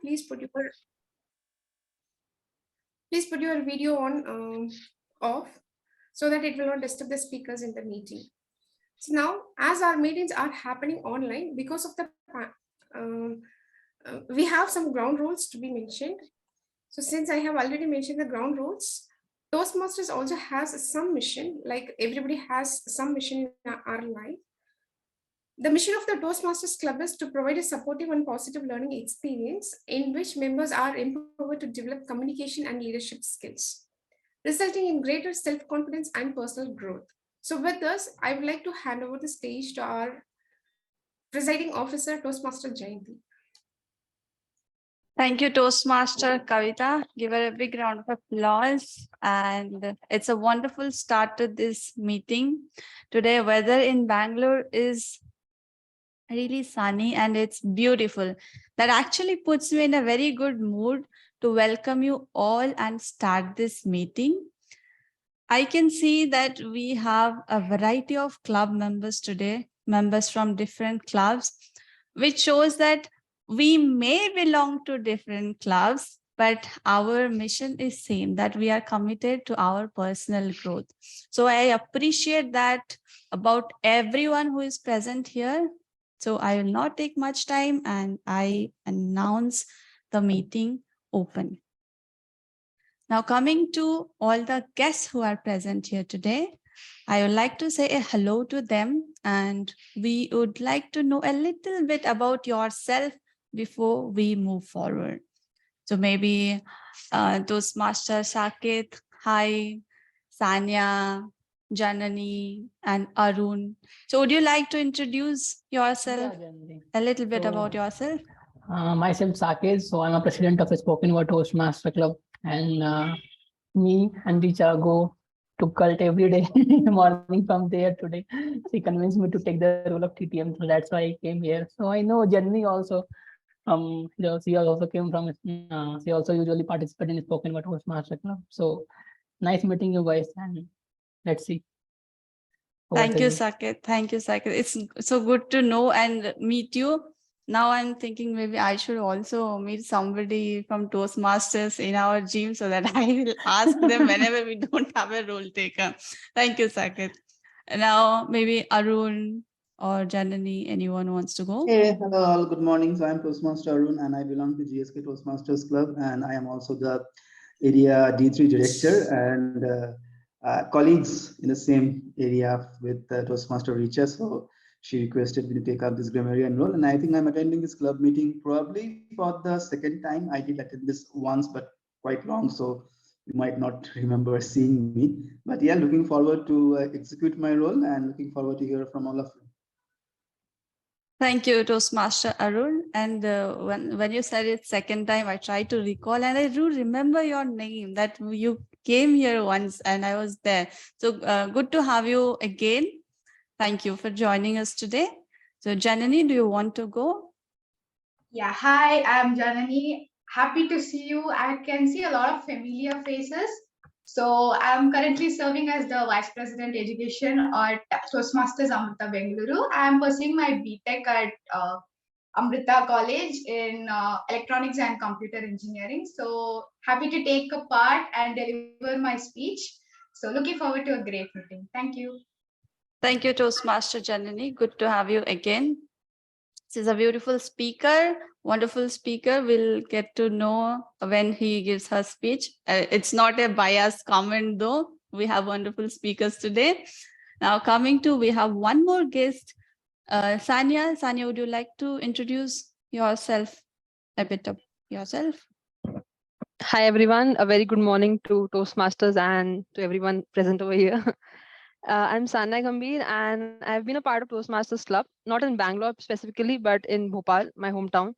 please put your video on off so that it will not disturb the speakers in the meeting. So now, as our meetings are happening online because of the we have some ground rules to be mentioned. So since I have already mentioned the ground rules, Toastmasters also has some mission, like everybody has some mission in our life. The mission of the Toastmasters Club is to provide a supportive and positive learning experience in which members are empowered to develop communication and leadership skills, resulting in greater self-confidence and personal growth. So with this, I would like to hand over the stage to our presiding officer, Toastmaster Jayanti. Thank you, Toastmaster Kavita. Give her a big round of applause. And it's a wonderful start to this meeting. Today, weather in Bangalore is really sunny and it's beautiful. That actually puts me in a very good mood to welcome you all and start this meeting. I can see that we have a variety of club members today, members from different clubs, which shows that we may belong to different clubs, but our mission is same, that we are committed to our personal growth. So I appreciate that about everyone who is present here. So I will not take much time and I announce the meeting open. Now, coming to all the guests who are present here today, I would like to say a hello to them, and we would like to know a little bit about yourself before we move forward. So maybe Toastmaster Saket, hi, Sanya, Janani, and Arun. So would you like to introduce yourself a little bit about yourself? Myself, Saket. So I'm a president of the Spoken Word Toastmaster Club, and me and Richa go to cult every day in the morning from there today. She convinced me to take the role of TTM, so that's why I came here. So I know Janani also. She also came from. She also usually participate in the Spoken Word Toastmaster Club. So nice meeting you guys, and let's see. Thank you, Saket. Thank you, Saket. It's so good to know and meet you. Now I'm thinking maybe I should also meet somebody from Toastmasters in our gym so that I will ask them whenever we don't have a role taker. Thank you, Saket. Now maybe Arun or Janani, anyone wants to go? Hey, hello all, good morning. So I'm Toastmaster Arun and I belong to GSK Toastmasters Club, and I am also the area D3 director and colleagues in the same area with Toastmaster Richa. So she requested me to take up this grammarian role, and I think I'm attending this club meeting probably for the second time. I did attend this once, but quite long, so you might not remember seeing me. But yeah, looking forward to execute my role and looking forward to hear from all of you. Thank you, Toastmaster Arun. And when you said it second time, I tried to recall, and I do remember your name, that you came here once and I was there. So good to have you again. Thank you for joining us today. So Janani, do you want to go? Yeah, hi, I'm Janani. Happy to see you. I can see a lot of familiar faces. So I'm currently serving as the Vice President Education at Toastmasters Amrita Bengaluru. I'm pursuing my BTech at Amrita College in Electronics and Computer Engineering. So happy to take a part and deliver my speech. So looking forward to a great meeting. Thank you. Thank you, Toastmaster Janani. Good to have you again. She's a beautiful speaker, wonderful speaker. We'll get to know when he gives her speech. It's not a biased comment though. We have wonderful speakers today. Now coming to, we have one more guest. Sanya, would you like to introduce yourself, a bit of yourself? Hi, everyone. A very good morning to Toastmasters and to everyone present over here. I'm Sanya Gambhir, and I've been a part of Toastmasters Club, not in Bangalore specifically, but in Bhopal, my hometown.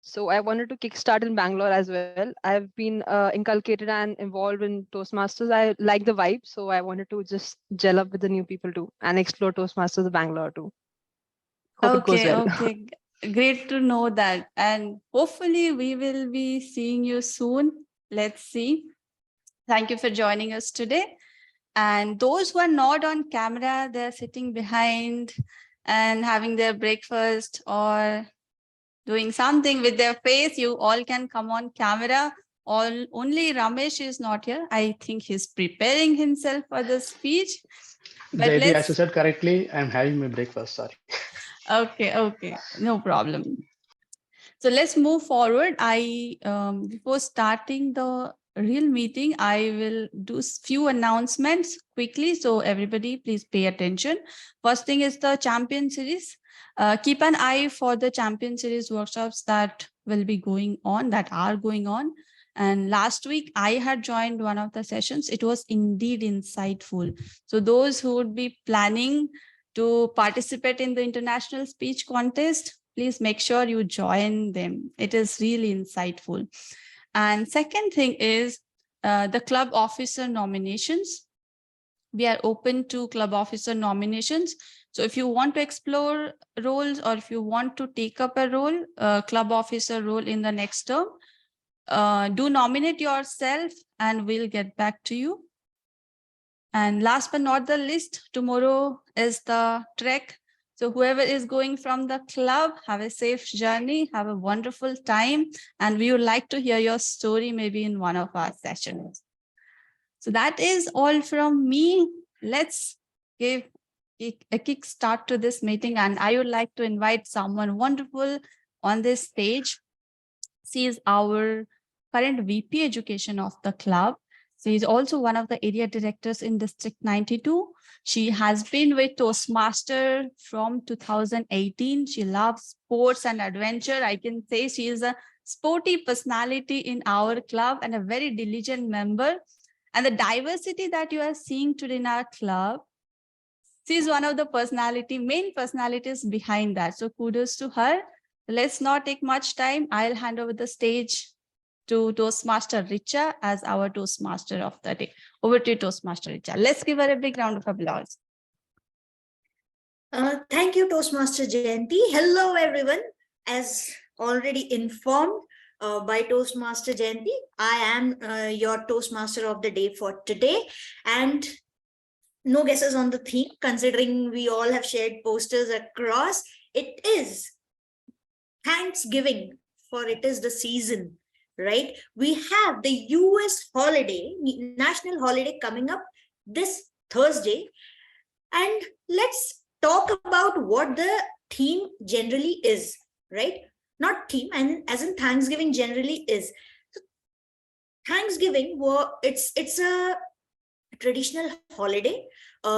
So I wanted to kickstart in Bangalore as well. I've been inculcated and involved in Toastmasters. I like the vibe, so I wanted to just gel up with the new people too and explore Toastmasters Bangalore too. Hope it goes well. Okay. Great to know that. And hopefully we will be seeing you soon. Let's see. Thank you for joining us today. And those who are not on camera, they're sitting behind and having their breakfast or doing something with their face. You all can come on camera. Only Ramesh is not here. I think he's preparing himself for the speech. But Jayati, as you let's. said correctly, I'm having my breakfast. Sorry. Okay, no problem. So let's move forward. Before starting the real meeting, I will do few announcements quickly. So everybody, please pay attention. First thing is the Champion Series. Keep an eye for the Champion Series workshops that will be going on, that are going on. And last week, I had joined one of the sessions. It was indeed insightful. So those who would be planning to participate in the international speech contest, please make sure you join them. It is really insightful. And second thing is the club officer nominations. We are open to club officer nominations. So if you want to explore roles or if you want to take up a role, club officer role in the next term, do nominate yourself and we'll get back to you. And last but not the least, tomorrow is the trek. So whoever is going from the club, have a safe journey, have a wonderful time. And we would like to hear your story maybe in one of our sessions. So that is all from me. Let's give a kick start to this meeting. And I would like to invite someone wonderful on this stage. She is our current VP Education of the club. She is also one of the area directors in District 92. She has been with Toastmaster from 2018. She loves sports and adventure. I can say she is a sporty personality in our club and a very diligent member. And the diversity that you are seeing today in our club, she is one of the main personalities behind that. So kudos to her. Let's not take much time. I'll hand over the stage to Toastmaster Richa as our Toastmaster of the day. Over to you, Toastmaster Richa. Let's give her a big round of applause. Thank you, Toastmaster Jayanti. Hello, everyone. As already informed by Toastmaster Jayanti, I am your Toastmaster of the day for today. And no guesses on the theme, considering we all have shared posters across. It is Thanksgiving, for it is the season. Right? We have the US holiday, national holiday coming up this Thursday. And let's talk about what the theme generally is, right? Not theme, and as in Thanksgiving generally is. So Thanksgiving, it's a traditional holiday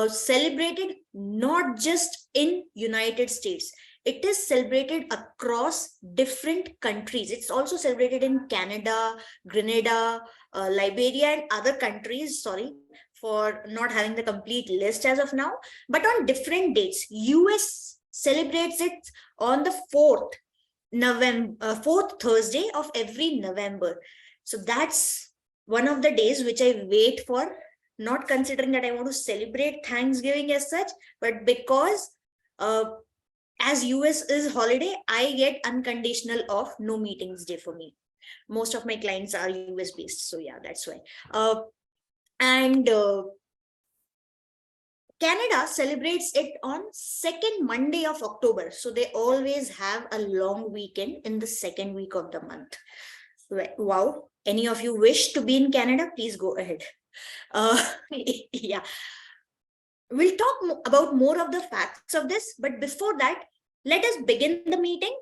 celebrated not just in United States. It is celebrated across different countries. It's also celebrated in Canada, Grenada, Liberia, and other countries. Sorry for not having the complete list as of now, but on different dates. US celebrates it on the 4th Thursday of every November. So that's one of the days which I wait for, not considering that I want to celebrate Thanksgiving as such, but because as US is holiday, I get unconditional off, no meetings day for me. Most of my clients are US based. So yeah, that's why. Canada celebrates it on second Monday of October. So they always have a long weekend in the second week of the month. Wow. Any of you wish to be in Canada? Please go ahead. Yeah. We'll talk about more of the facts of this, but before that, let us begin the meeting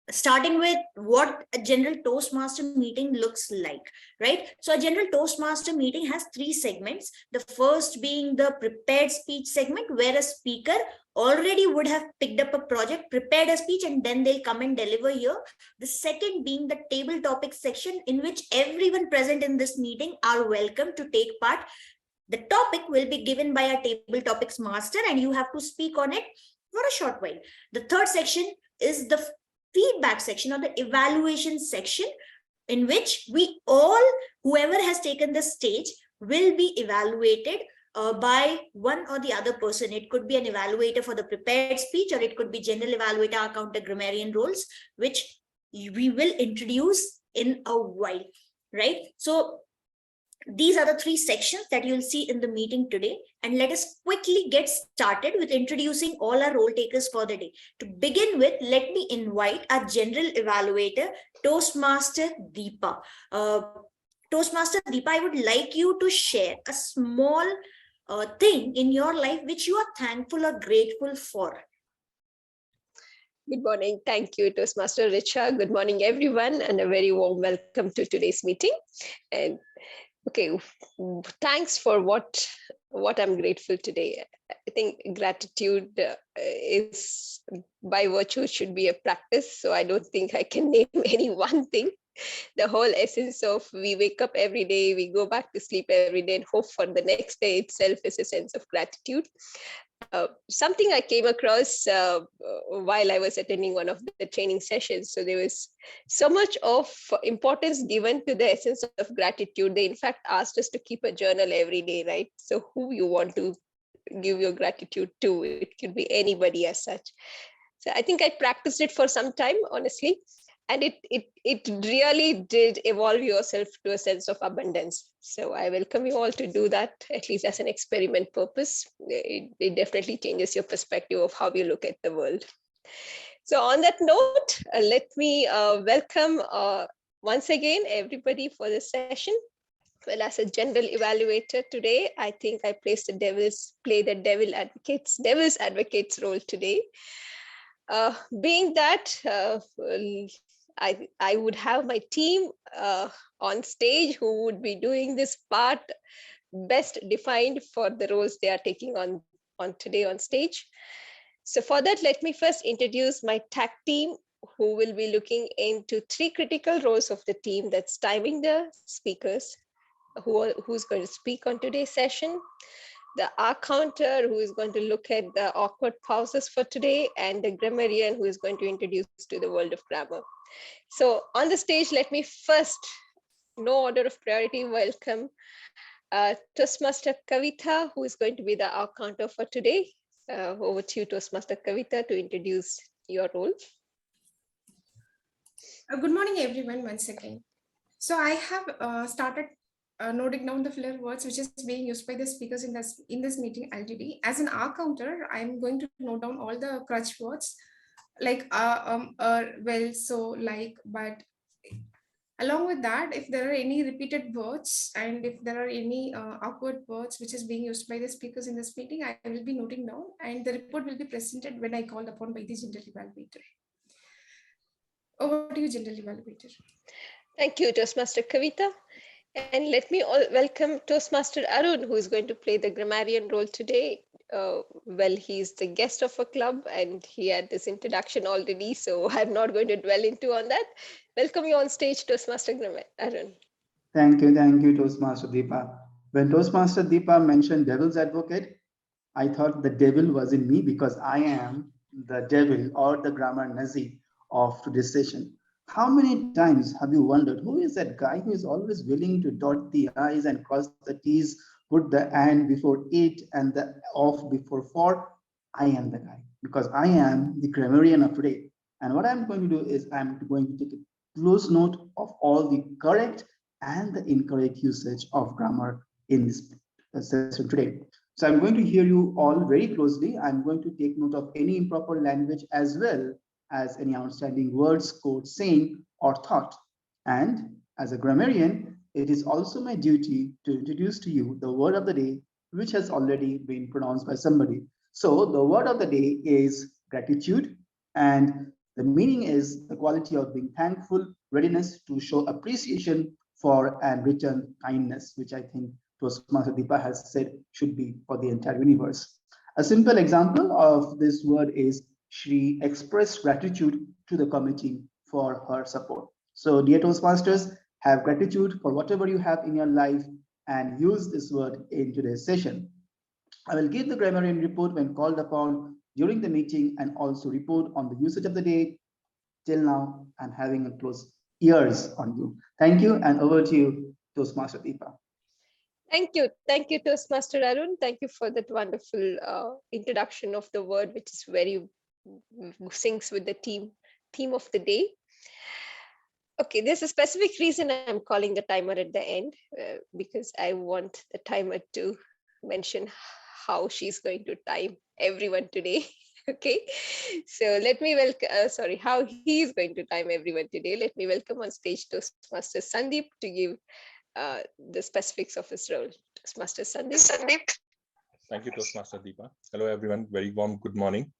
starting with what a general Toastmaster meeting looks like, right? So a general Toastmaster meeting has 3 segments. The first being the prepared speech segment, where a speaker already would have picked up a project, prepared a speech, and then they'll come and deliver here. The second being the table topics section, in which everyone present in this meeting are welcome to take part. The topic will be given by a table topics master, and you have to speak on it for a short while. The third section is the feedback section or the evaluation section, in which we all, whoever has taken the stage, will be evaluated by one or the other person. It could be an evaluator for the prepared speech, or it could be general evaluator, counter grammarian roles, which we will introduce in a while, right? So These are the three sections that you'll see in the meeting today. And let us quickly get started with introducing all our role takers for the day. To begin with, let me invite our general evaluator, Toastmaster Deepa. Toastmaster Deepa, I would like you to share a small thing in your life which you are thankful or grateful for. Good morning. Thank you, Toastmaster Richa. Good morning, everyone, and a very warm welcome to today's meeting. And okay, thanks for what I'm grateful today. I think gratitude is by virtue should be a practice. So I don't think I can name any one thing. The whole essence of we wake up every day, we go back to sleep every day and hope for the next day itself is a sense of gratitude. Something I came across while I was attending one of the training sessions. So there was so much of importance given to the essence of gratitude. They in fact asked us to keep a journal every day, right? So who you want to give your gratitude to, it could be anybody as such. So I think I practiced it for some time, honestly. And it really did evolve yourself to a sense of abundance. So I welcome you all to do that, at least as an experiment purpose. It definitely changes your perspective of how you look at the world. So on that note, let me welcome once again everybody for this session. Well, as a general evaluator today, I think I play the devil's advocate's role today. Being that I would have my team on stage who would be doing this part best defined for the roles they are taking on today on stage. So for that, let me first introduce my tag team who will be looking into three critical roles of the team. That's timing the speakers, who's going to speak on today's session, the R counter who is going to look at the awkward pauses for today, and the grammarian who is going to introduce to the world of grammar. So on the stage, let me first, no order of priority, welcome Toastmaster Kavita, who is going to be the R counter for today. Over to you, Toastmaster Kavita, to introduce your role. Good morning, everyone, once again. So I have started noting down the filler words which is being used by the speakers in this meeting already. As an R counter, I'm going to note down all the crutch words like well, so, like, but. Along with that, if there are any repeated words and if there are any awkward words which is being used by the speakers in this meeting, I will be noting down, and the report will be presented when I called upon by the general evaluator. Over to you, general evaluator. Thank you, Toastmaster Kavita. And let me welcome Toastmaster Arun, who is going to play the grammarian role today. Well, he's the guest of a club and he had this introduction already, so I'm not going to dwell into on that. Welcome you on stage, Toastmaster Arun. Thank you, Toastmaster Deepa. When Toastmaster Deepa mentioned devil's advocate, I thought the devil was in me because I am the devil or the grammar Nazi of this session. How many times have you wondered who is that guy who is always willing to dot the I's and cross the T's, put the and before it and the off before for? I am the guy because I am the grammarian of today. And what I'm going to do is I'm going to take a close note of all the correct and the incorrect usage of grammar in this session today. So I'm going to hear you all very closely. I'm going to take note of any improper language as well as any outstanding words, quote, saying, or thought. And as a grammarian, it is also my duty to introduce to you the word of the day, which has already been pronounced by somebody. So the word of the day is gratitude, and the meaning is the quality of being thankful, readiness to show appreciation for and return kindness, which I think Toastmaster Deepa has said should be for the entire universe. A simple example of this word is she expressed gratitude to the committee for her support. So dear Toastmasters, have gratitude for whatever you have in your life and use this word in today's session. I will give the grammarian report when called upon during the meeting and also report on the usage of the day. Till now, I'm having a close ears on you. Thank you, and over to you, Toastmaster Deepa. Thank you, Toastmaster Arun. Thank you for that wonderful introduction of the word, which is very syncs with the theme of the day. Okay, there's a specific reason I'm calling the timer at the end, because I want the timer to mention how she's going to time everyone today. Okay, so let me welcome, sorry, how he's going to time everyone today. Let me welcome on stage Toastmaster Sandeep to give the specifics of his role. Toastmaster Sandeep. Thank you, Toastmaster Deepa. Hello, everyone. Very warm good morning.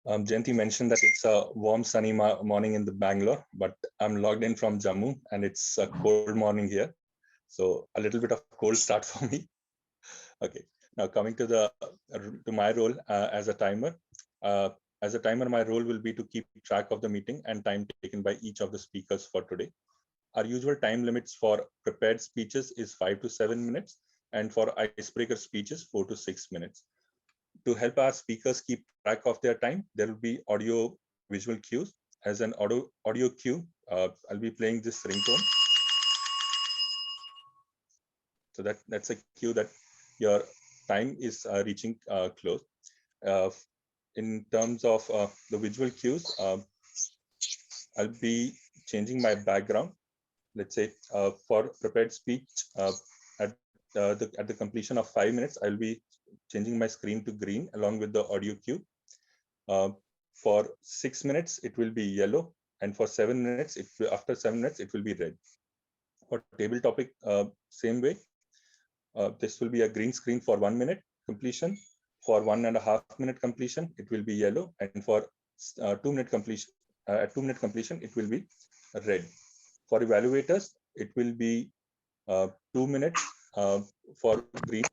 Jayanti mentioned that it's a warm, sunny morning in the Bangalore, but I'm logged in from Jammu and it's a cold morning here. So a little bit of cold start for me. Okay, now coming to my role as a timer. As a timer, my role will be to keep track of the meeting and time taken by each of the speakers for today. Our usual time limits for prepared speeches is 5 to 7 minutes, and for icebreaker speeches, 4 to 6 minutes. To help our speakers keep track of their time, there will be audio visual cues. As an audio cue, I'll be playing this ringtone. So that's a cue that your time is reaching close. In terms of the visual cues, I'll be changing my background. Let's say for prepared speech, at the completion of 5 minutes, I'll be changing my screen to green along with the audio cue. For 6 minutes, it will be yellow, and for 7 minutes, after 7 minutes, it will be red. For table topic, same way. This will be a green screen for 1 minute completion. For 1.5 minute completion, it will be yellow, and for 2 minute completion, at 2 minute completion, it will be red. For evaluators, it will be 2 minutes for green,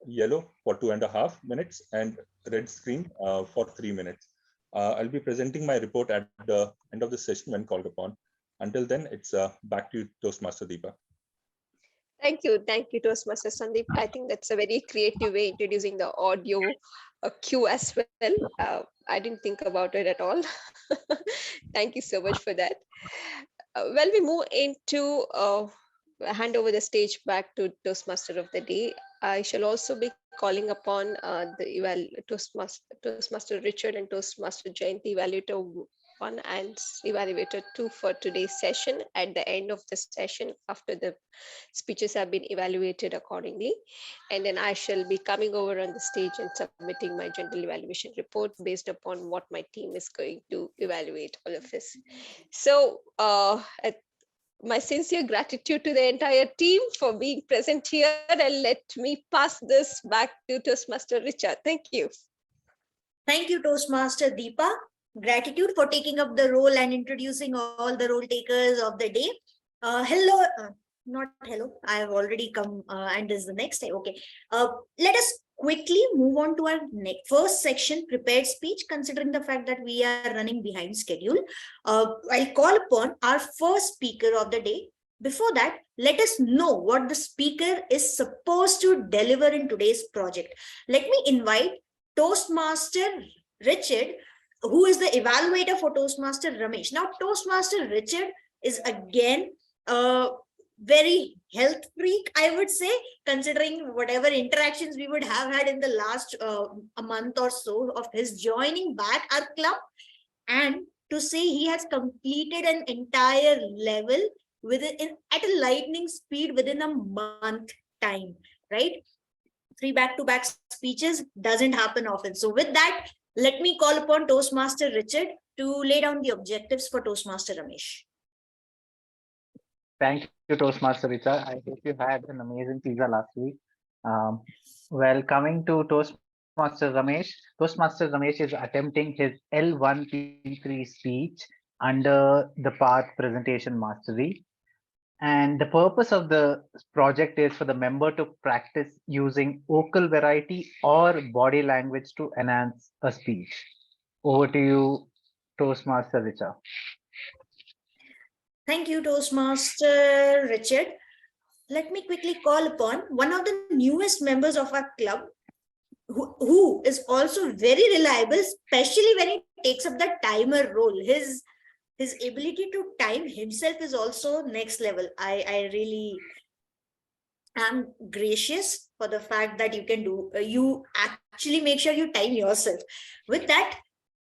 yellow for 2.5 minutes, and red screen for 3 minutes. I'll be presenting my report at the end of the session when called upon. Until then, it's back to you, Toastmaster Deepa. Thank you, Toastmaster Sandeep. I think that's a very creative way introducing the audio cue as well. I didn't think about it at all. Thank you so much for that. Well, we move into hand over the stage back to Toastmaster of the day. I shall also be calling upon Toastmaster Richard and Toastmaster Jayanti, evaluator 1 and evaluator 2 for today's session at the end of the session after the speeches have been evaluated accordingly. And then I shall be coming over on the stage and submitting my general evaluation report based upon what my team is going to evaluate all of this. So my sincere gratitude to the entire team for being present here, and let me pass this back to Toastmaster Richard. Thank you. Thank you, Toastmaster Deepa. Gratitude for taking up the role and introducing all the role takers of the day. Hello, not hello, I have already come and this is the next day. Okay, let us quickly move on to our first section, prepared speech, considering the fact that we are running behind schedule. I'll call upon our first speaker of the day. Before that, let us know what the speaker is supposed to deliver in today's project. Let me invite Toastmaster Richard, who is the evaluator for Toastmaster Ramesh. Now, Toastmaster Richard is again a very health freak, I would say, considering whatever interactions we would have had in the last a month or so of his joining back our club. And to say he has completed an entire level at a lightning speed within a month time, right? 3 back-to-back speeches doesn't happen often. So with that, let me call upon Toastmaster Richard to lay down the objectives for Toastmaster Ramesh. Thank you, Toastmaster Richard. I hope you had an amazing pizza last week. Well, coming to Toastmaster Ramesh is attempting his L1P3 speech under the path presentation mastery. And the purpose of the project is for the member to practice using vocal variety or body language to enhance a speech. Over to you, Toastmaster Richard. Thank you, Toastmaster Richard. Let me quickly call upon one of the newest members of our club, who is also very reliable, especially when he takes up the timer role. His ability to time himself is also next level. I really am gracious for the fact that you can do, you actually make sure you time yourself. With that,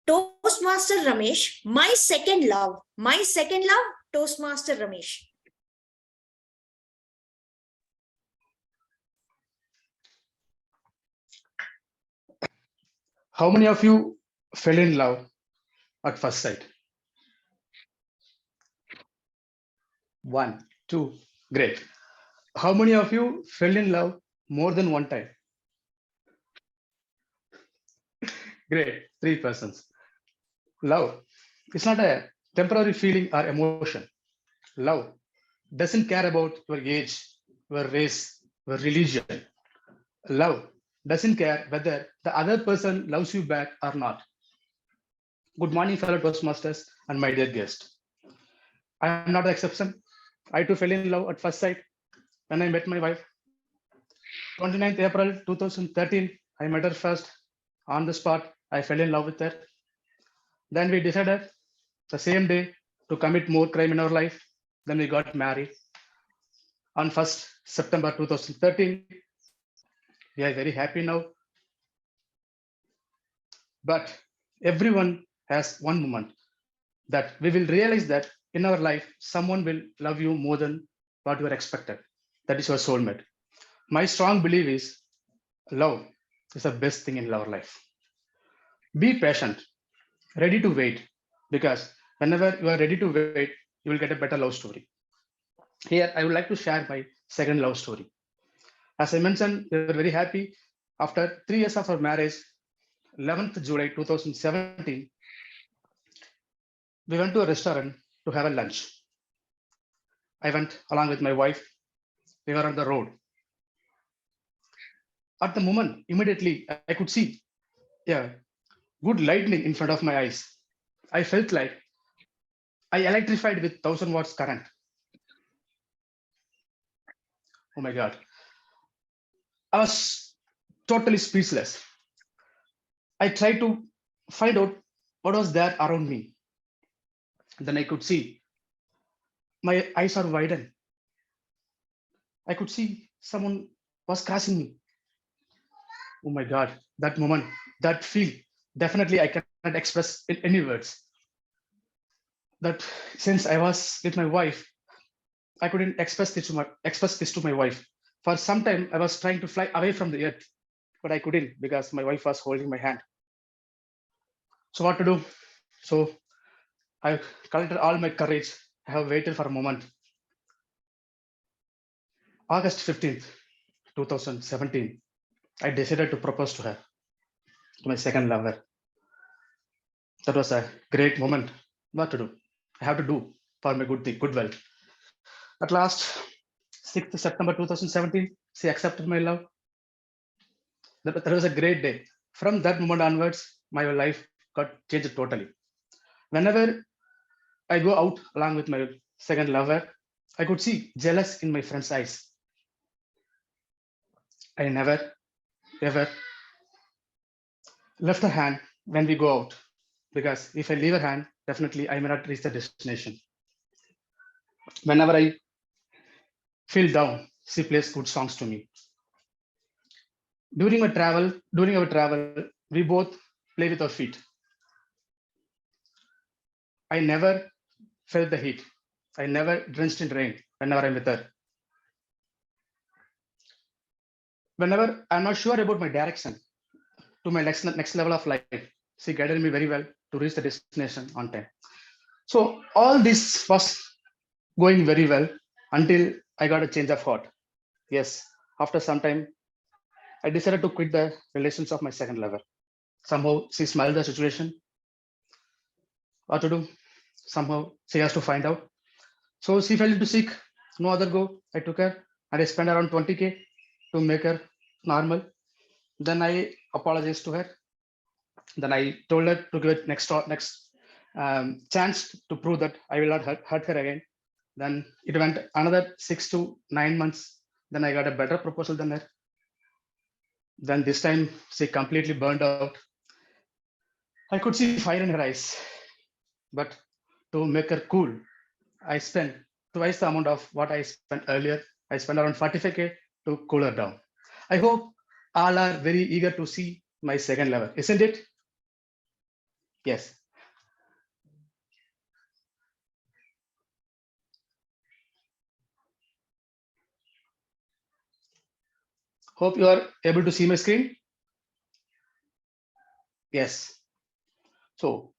Toastmaster Ramesh, my second love Toastmaster Ramesh. How many of you fell in love at first sight? 1, 2, great. How many of you fell in love more than one time? Great, 3 persons. Love is not a temporary feeling or emotion. Love doesn't care about your age, your race, your religion. Love doesn't care whether the other person loves you back or not. Good morning, fellow Toastmasters and my dear guest. I am not the exception. I too fell in love at first sight when I met my wife. 29th April 2013, I met her first. On the spot, I fell in love with her. Then we decided the same day to commit more crime in our life. Then we got married. On 1st September 2013, we are very happy now. But everyone has one moment that we will realize that in our life, someone will love you more than what you are expected. That is your soulmate. My strong belief is love is the best thing in our life. Be patient, ready to wait, because whenever you are ready to wait, you will get a better love story. Here, I would like to share my second love story. As I mentioned, we were very happy. After 3 years of our marriage, 11th July 2017, we went to a restaurant to have a lunch. I went along with my wife. We were on the road. At the moment, immediately, I could see good lightning in front of my eyes. I felt like I electrified with 1000 watts current. Oh my God. I was totally speechless. I tried to find out what was there around me. Then I could see my eyes are widened. I could see someone was crossing me. Oh my God, that moment, that feel, definitely I cannot express in any words. That since I was with my wife, I couldn't express this to my wife. For some time, I was trying to fly away from the earth, but I couldn't because my wife was holding my hand. So what to do? So I collected all my courage. I have waited for a moment. August 15th, 2017, I decided to propose to her, to my second lover. That was a great moment. What to do? I have to do for my goodwill. At last, 6th September 2017, she accepted my love. That was a great day. From that moment onwards, my life got changed totally. Whenever I go out along with my second lover, I could see jealous in my friend's eyes. I never, ever left her hand when we go out, because if I leave her hand, definitely I may not reach the destination. Whenever I feel down, she plays good songs to me. During our travel, we both play with our feet. I never felt the heat. I never drenched in rain whenever I'm with her. Whenever I'm not sure about my direction to my next level of life, she guided me very well to reach the destination on time. So all this was going very well until I got a change of heart. Yes, after some time, I decided to quit the relations of my second lover. Somehow she smiled the situation. What to do? Somehow she has to find out. So she fell into sick. No other go. I took her and I spent around 20K to make her normal. Then I apologized to her. Then I told her to give it next chance to prove that I will not hurt her again. Then it went another 6 to 9 months. Then I got a better proposal than her. Then this time she completely burned out. I could see fire in her eyes. But to make her cool, I spent twice the amount of what I spent earlier. I spent around 45K to cool her down. I hope all are very eager to see my second lover, isn't it? Yes. Hope you are able to see my screen. Yes. So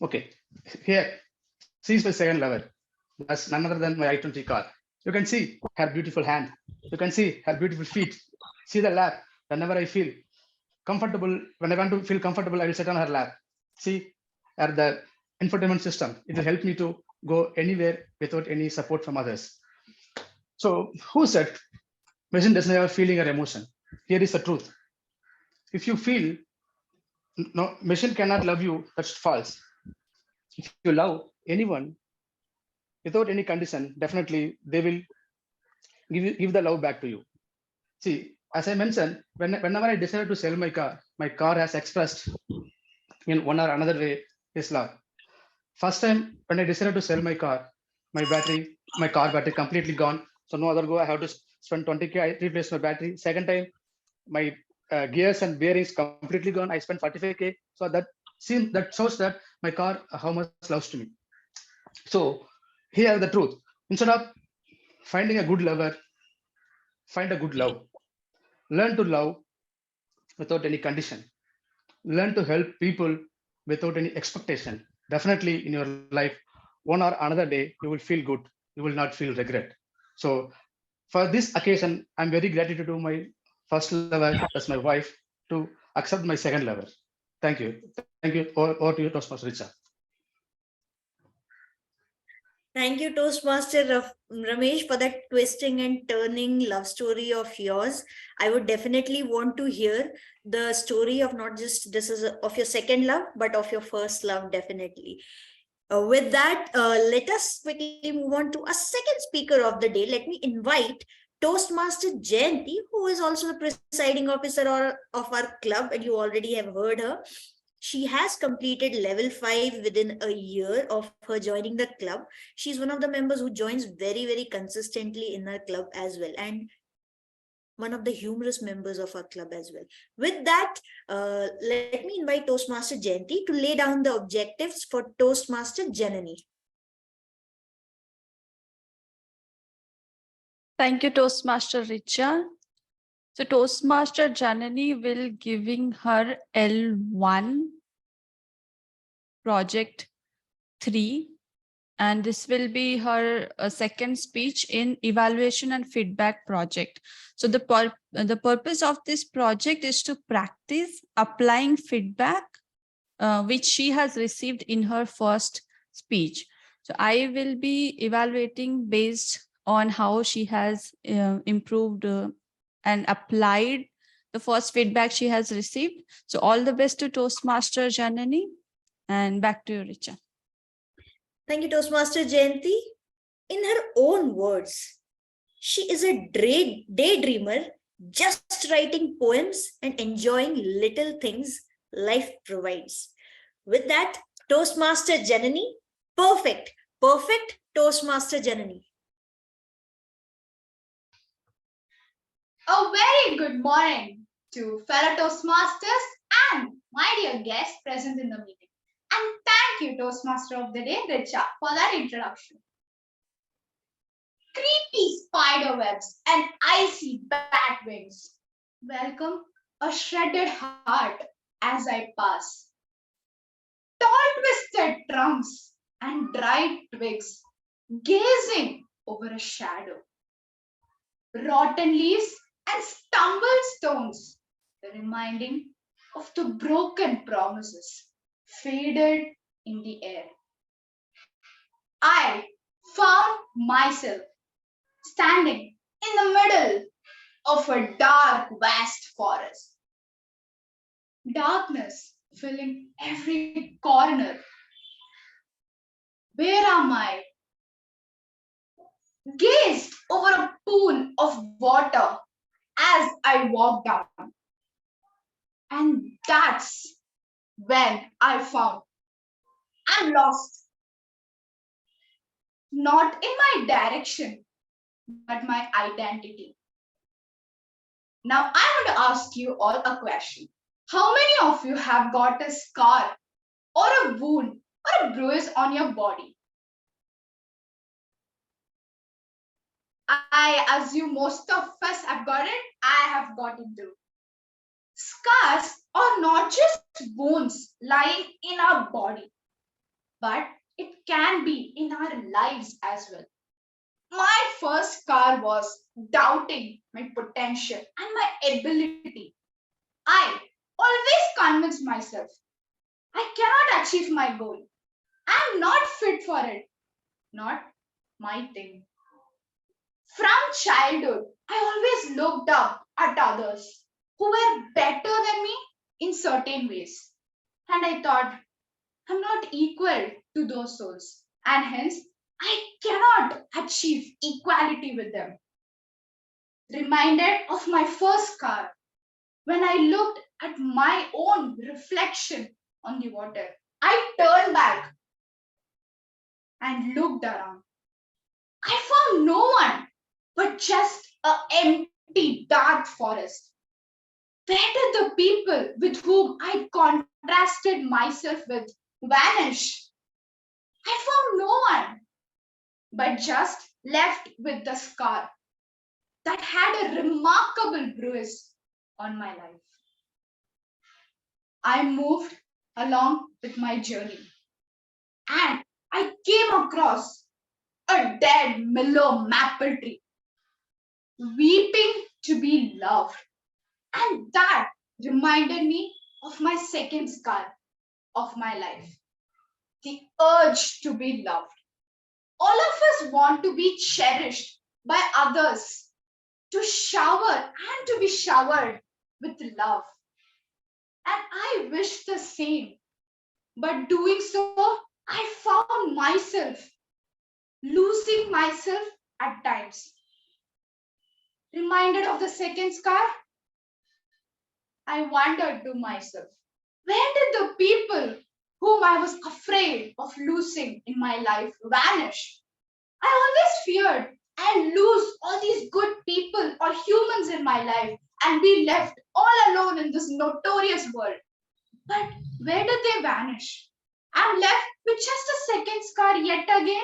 okay, here, see my second lover. That's none other than my I-20 car. You can see her beautiful hand. You can see her beautiful feet. See the lap. Whenever I feel comfortable, when I want to feel comfortable, I will sit on her lap. See, at the infotainment system, it will help me to go anywhere without any support from others. So who said machine doesn't have a feeling or emotion? Here is the truth. If you feel no, machine cannot love you, that's false. If you love anyone without any condition, definitely they will give the love back to you. See, as I mentioned, whenever I decided to sell my car has expressed in one or another way his love. First time when I decided to sell my car, my car battery completely gone. So no other go. I have to spend 20K. I replaced my battery. Second time, my gears and bearings completely gone. I spent 45K. So that shows that my car how much loves to me. So here the truth. Instead of finding a good lover, find a good love. Learn to love without any condition. Learn to help people without any expectation. Definitely in your life, one or another day, you will feel good. You will not feel regret. So for this occasion, I'm very grateful to my first lover, that's my wife, to accept my second lover. Thank you. Thank you. Over to you, Toastmaster Richa. Thank you, Toastmaster Ramesh, for that twisting and turning love story of yours. I would definitely want to hear the story of not just this is of your second love, but of your first love, definitely. With that, let us quickly move on to a second speaker of the day. Let me invite Toastmaster Jayanti, who is also the presiding officer of our club, and you already have heard her. She has completed level 5 within a year of her joining the club. She's one of the members who joins very, very consistently in our club as well, and one of the humorous members of our club as well. With that, let me invite Toastmaster Jayanti to lay down the objectives for Toastmaster Janani. Thank you, Toastmaster Richa. So Toastmaster Janani will giving her L1 project 3, and this will be her second speech in evaluation and feedback project. So the purpose of this project is to practice applying feedback which she has received in her first speech. So I will be evaluating based on how she has improved and applied the first feedback she has received. So all the best to Toastmaster Janani, and back to you, Richa. Thank you, Toastmaster Jayanti. In her own words, she is a daydreamer, just writing poems and enjoying little things life provides. With that, Toastmaster Janani, perfect Toastmaster Janani. A very good morning to fellow Toastmasters and my dear guests present in the meeting. And thank you, Toastmaster of the Day, Richa, for that introduction. Creepy spider webs and icy bat wings welcome a shredded heart as I pass. Tall twisted trunks and dried twigs gazing over a shadow. Rotten leaves and stumbled stones, reminding of the broken promises faded in the air. I found myself standing in the middle of a dark, vast forest. Darkness filling every corner. Where am I? Gazed over a pool of water as I walked down. And that's when I found I'm lost. Not in my direction, but my identity. Now I want to ask you all a question. How many of you have got a scar or a wound or a bruise on your body? I assume most of us have got it. I have got it too. Scars are not just bones lying in our body, but it can be in our lives as well. My first scar was doubting my potential and my ability. I always convinced myself I cannot achieve my goal. I'm not fit for it. Not my thing. From childhood, I always looked up at others who were better than me in certain ways. And I thought, I'm not equal to those souls. And hence, I cannot achieve equality with them. Reminded of my first car when I looked at my own reflection on the water. I turned back and looked around. I found no one but just an empty, dark forest. Where did the people with whom I contrasted myself with vanish? I found no one but just left with the scar that had a remarkable bruise on my life. I moved along with my journey and I came across a dead willow maple tree, weeping to be loved. And that reminded me of my second scar of my life, the urge to be loved. All of us want to be cherished by others, to shower and to be showered with love. And I wish the same. But doing so, I found myself losing myself at times. Reminded of the second scar, I wondered to myself, where did the people whom I was afraid of losing in my life vanish? I always feared and lose all these good people or humans in my life and be left all alone in this notorious world. But where did they vanish? I'm left with just a second scar yet again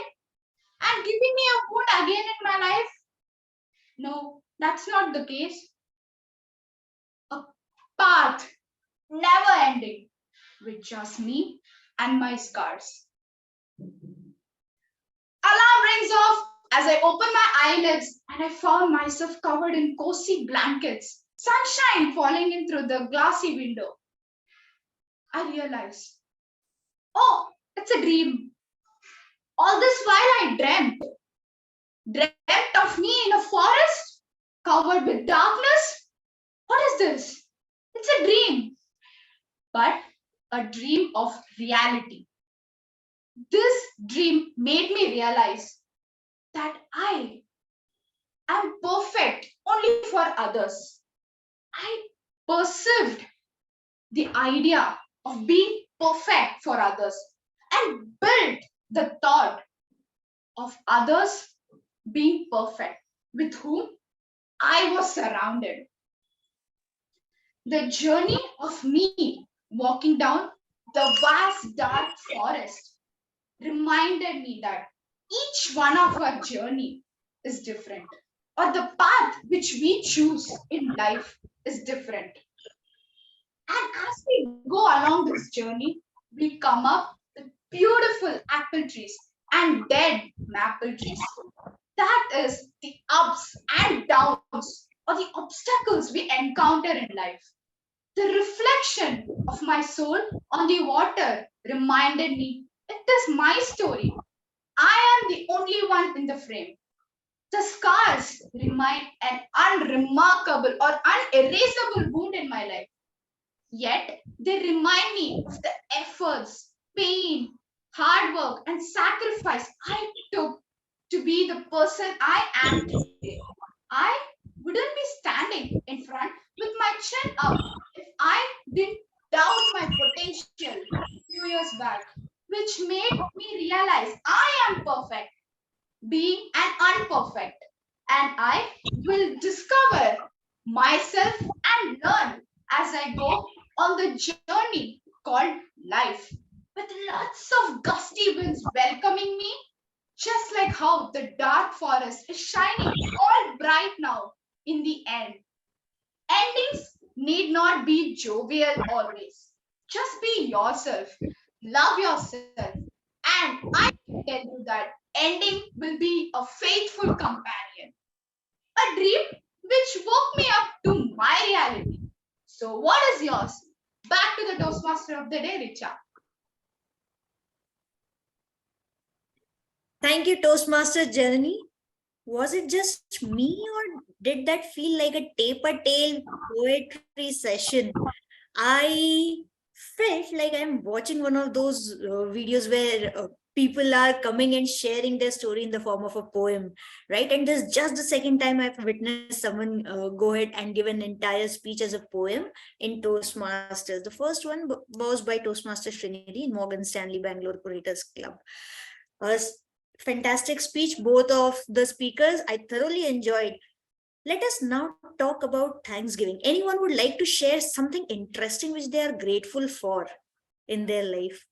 and giving me a wound again in my life. No, that's not the case. A path never ending with just me and my scars. Alarm rings off as I open my eyelids and I found myself covered in cozy blankets, sunshine falling in through the glassy window. I realized, oh, it's a dream. All this while I dreamt of me in a forest covered with darkness. What is this? It's a dream, but a dream of reality. This dream made me realize that I am perfect only for others. I perceived the idea of being perfect for others and built the thought of others being perfect with whom I was surrounded. The journey of me walking down the vast dark forest reminded me that each one of our journey is different, or the path which we choose in life is different. And as we go along this journey, we come up with beautiful apple trees and dead maple trees. That is the ups and downs or the obstacles we encounter in life. The reflection of my soul on the water reminded me it is my story. I am the only one in the frame. The scars remind an unremarkable or unerasable wound in my life. Yet they remind me of the efforts, pain, hard work, and sacrifice I took to be the person I am today. I wouldn't be standing in front with my chin up if I didn't doubt my potential few years back, which made me realize I am perfect, being an unperfect, and I will discover myself and learn as I go on the journey called life. With lots of gusty winds welcoming me, just like how the dark forest is shining all bright now in the end. Endings need not be jovial always. Just be yourself, love yourself, and I can tell you that ending will be a faithful companion, a dream which woke me up to my reality. So, what is yours? Back to the Toastmaster of the day, Richa. Thank you, Toastmaster Janani. Was it just me, or did that feel like a taper tale poetry session? I felt like I'm watching one of those videos where people are coming and sharing their story in the form of a poem, right? And this is just the second time I've witnessed someone go ahead and give an entire speech as a poem in Toastmasters. The first one was by Toastmaster Srinidhi in Morgan Stanley Bangalore Curators Club. Fantastic speech, both of the speakers. I thoroughly enjoyed. Let us now talk about Thanksgiving. Anyone would like to share something interesting which they are grateful for in their life?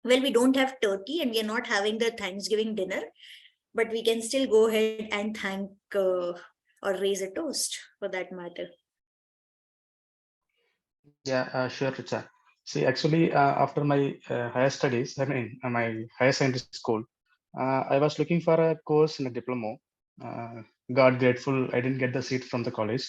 Well, we don't have turkey and we are not having the Thanksgiving dinner, but we can still go ahead and thank or raise a toast for that matter. Yeah, sure, Richa. See, actually, after my higher studies, I mean, my higher secondary school, I was looking for a course in a diploma. God grateful, I didn't get the seat from the college.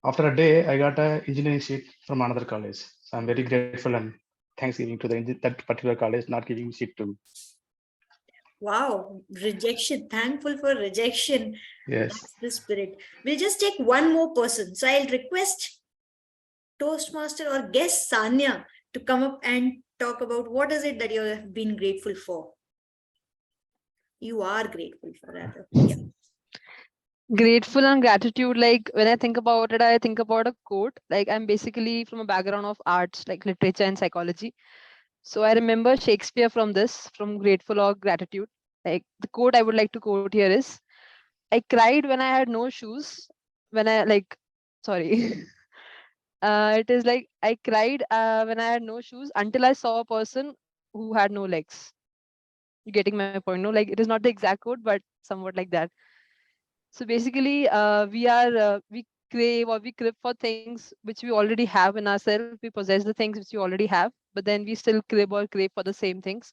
After a day, I got a engineering seat from another college. So I'm very grateful and thanksgiving to that particular college not giving me seat to me. Wow, rejection. Thankful for rejection. Yes. That's the spirit. We'll just take one more person. So I'll request Toastmaster or guest Sanya to come up and talk about what is it that you have been grateful for. You are grateful for, rather. Yeah. Grateful and gratitude, like when I think about it, I think about a quote. Like I'm basically from a background of arts, like literature and psychology. So I remember Shakespeare from Grateful or Gratitude. Like the quote I would like to quote here is, I cried when I had no shoes. When I like, sorry. It is like I cried when I had no shoes until I saw a person who had no legs. You getting my point? No, like it is not the exact quote, but somewhat like that. So basically, we crave or we crib for things which we already have in ourselves. We possess the things which we already have, but then we still crib or crave for the same things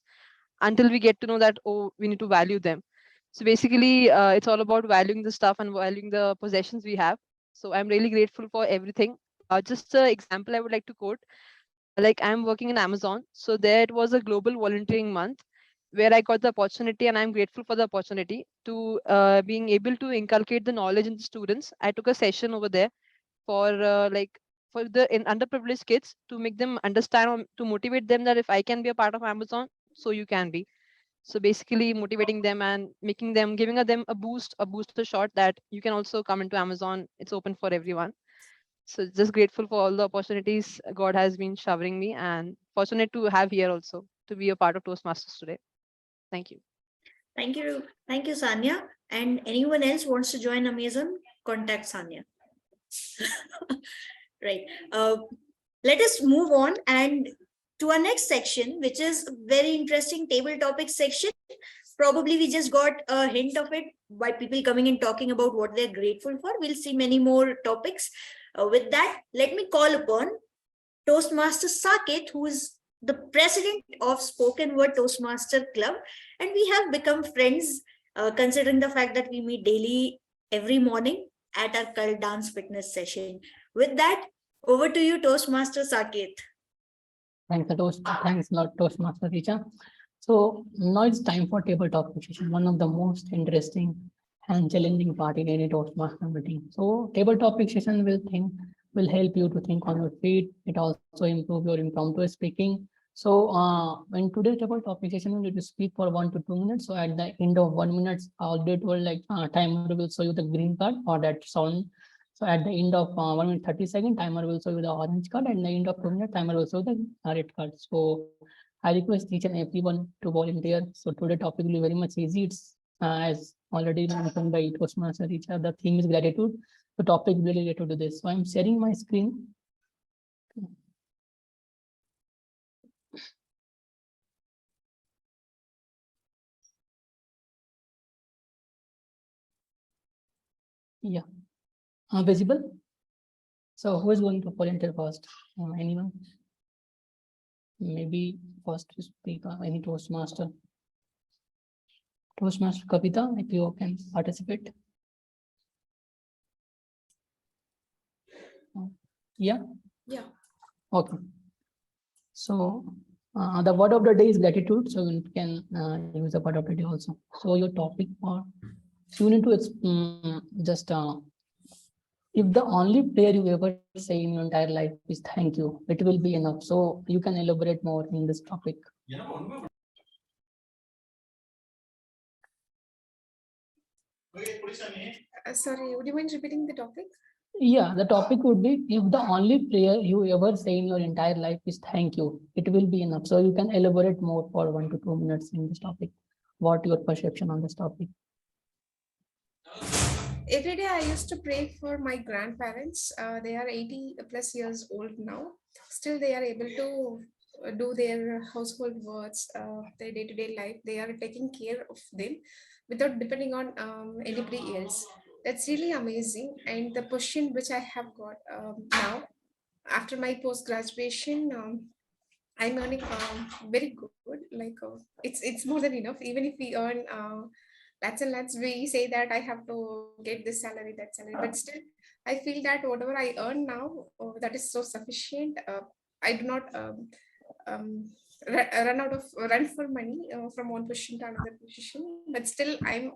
until we get to know that, oh, we need to value them. So basically, it's all about valuing the stuff and valuing the possessions we have. So I'm really grateful for everything. Just an example I would like to quote, like I'm working in Amazon. So there it was a global volunteering month where I got the opportunity, and I'm grateful for the opportunity to being able to inculcate the knowledge in the students. I took a session over there for for the underprivileged kids to make them understand or to motivate them that if I can be a part of Amazon, so you can be. So basically motivating them and making them, giving them a booster shot that you can also come into Amazon. It's open for everyone. So just grateful for all the opportunities God has been showering me, and fortunate to have here also to be a part of Toastmasters today. Thank you. Thank you. Thank you, Sanya. And anyone else wants to join Amazon, contact Sanya. Right. Let us move on and to our next section, which is very interesting table topic section. Probably we just got a hint of it by people coming and talking about what they're grateful for. We'll see many more topics. With that, let me call upon Toastmaster Saket, who is the president of Spoken Word Toastmaster Club. And we have become friends, considering the fact that we meet daily every morning at our cult dance fitness session. With that, over to you, Toastmaster Saket. Thanks a lot, Toastmaster Richa. So now it's time for tabletop session, one of the most interesting and challenging part in any Toastmaster meeting. So tabletop session will help you to think on your feet. It also improve your impromptu speaking. So when today's tabletop session, you need to speak for 1 to 2 minutes. So at the end of 1 minute, it will like timer will show you the green card or that sound. So at the end of 1 minute 30 second, timer will show you the orange card, and the end of 2 minutes, timer will show the red card. So I request each and everyone to volunteer. So today topic will be very much easy. It's as already mentioned by Toastmaster Richa. The theme is gratitude. The topic is really related to this. So I'm sharing my screen. Yeah, visible. So who is going to volunteer first? Anyone? Maybe first to speak. Any Toastmaster? Toastmaster Kavita, if you can participate. Yeah. Yeah. Okay. So the word of the day is gratitude. So you can use the word of the day also. So your topic or so you need to just if the only prayer you ever say in your entire life is thank you, it will be enough. So you can elaborate more in this topic. Sorry, would you mind repeating the topic? Yeah, the topic would be if the only prayer you ever say in your entire life is thank you, it will be enough. So you can elaborate more for 1 to 2 minutes in this topic. What your perception on this topic? Every day I used to pray for my grandparents. They are 80 plus years old now. Still, they are able to do their household works, their day-to-day life. They are taking care of them without depending on anybody else. That's really amazing. And the question which I have got now after my post-graduation, I'm earning very good. Like it's more than enough. Even if we earn lots and lots, we say that I have to get this salary, that salary. But still, I feel that whatever I earn now, that is so sufficient. I do not run for money from one position to another position. But still, I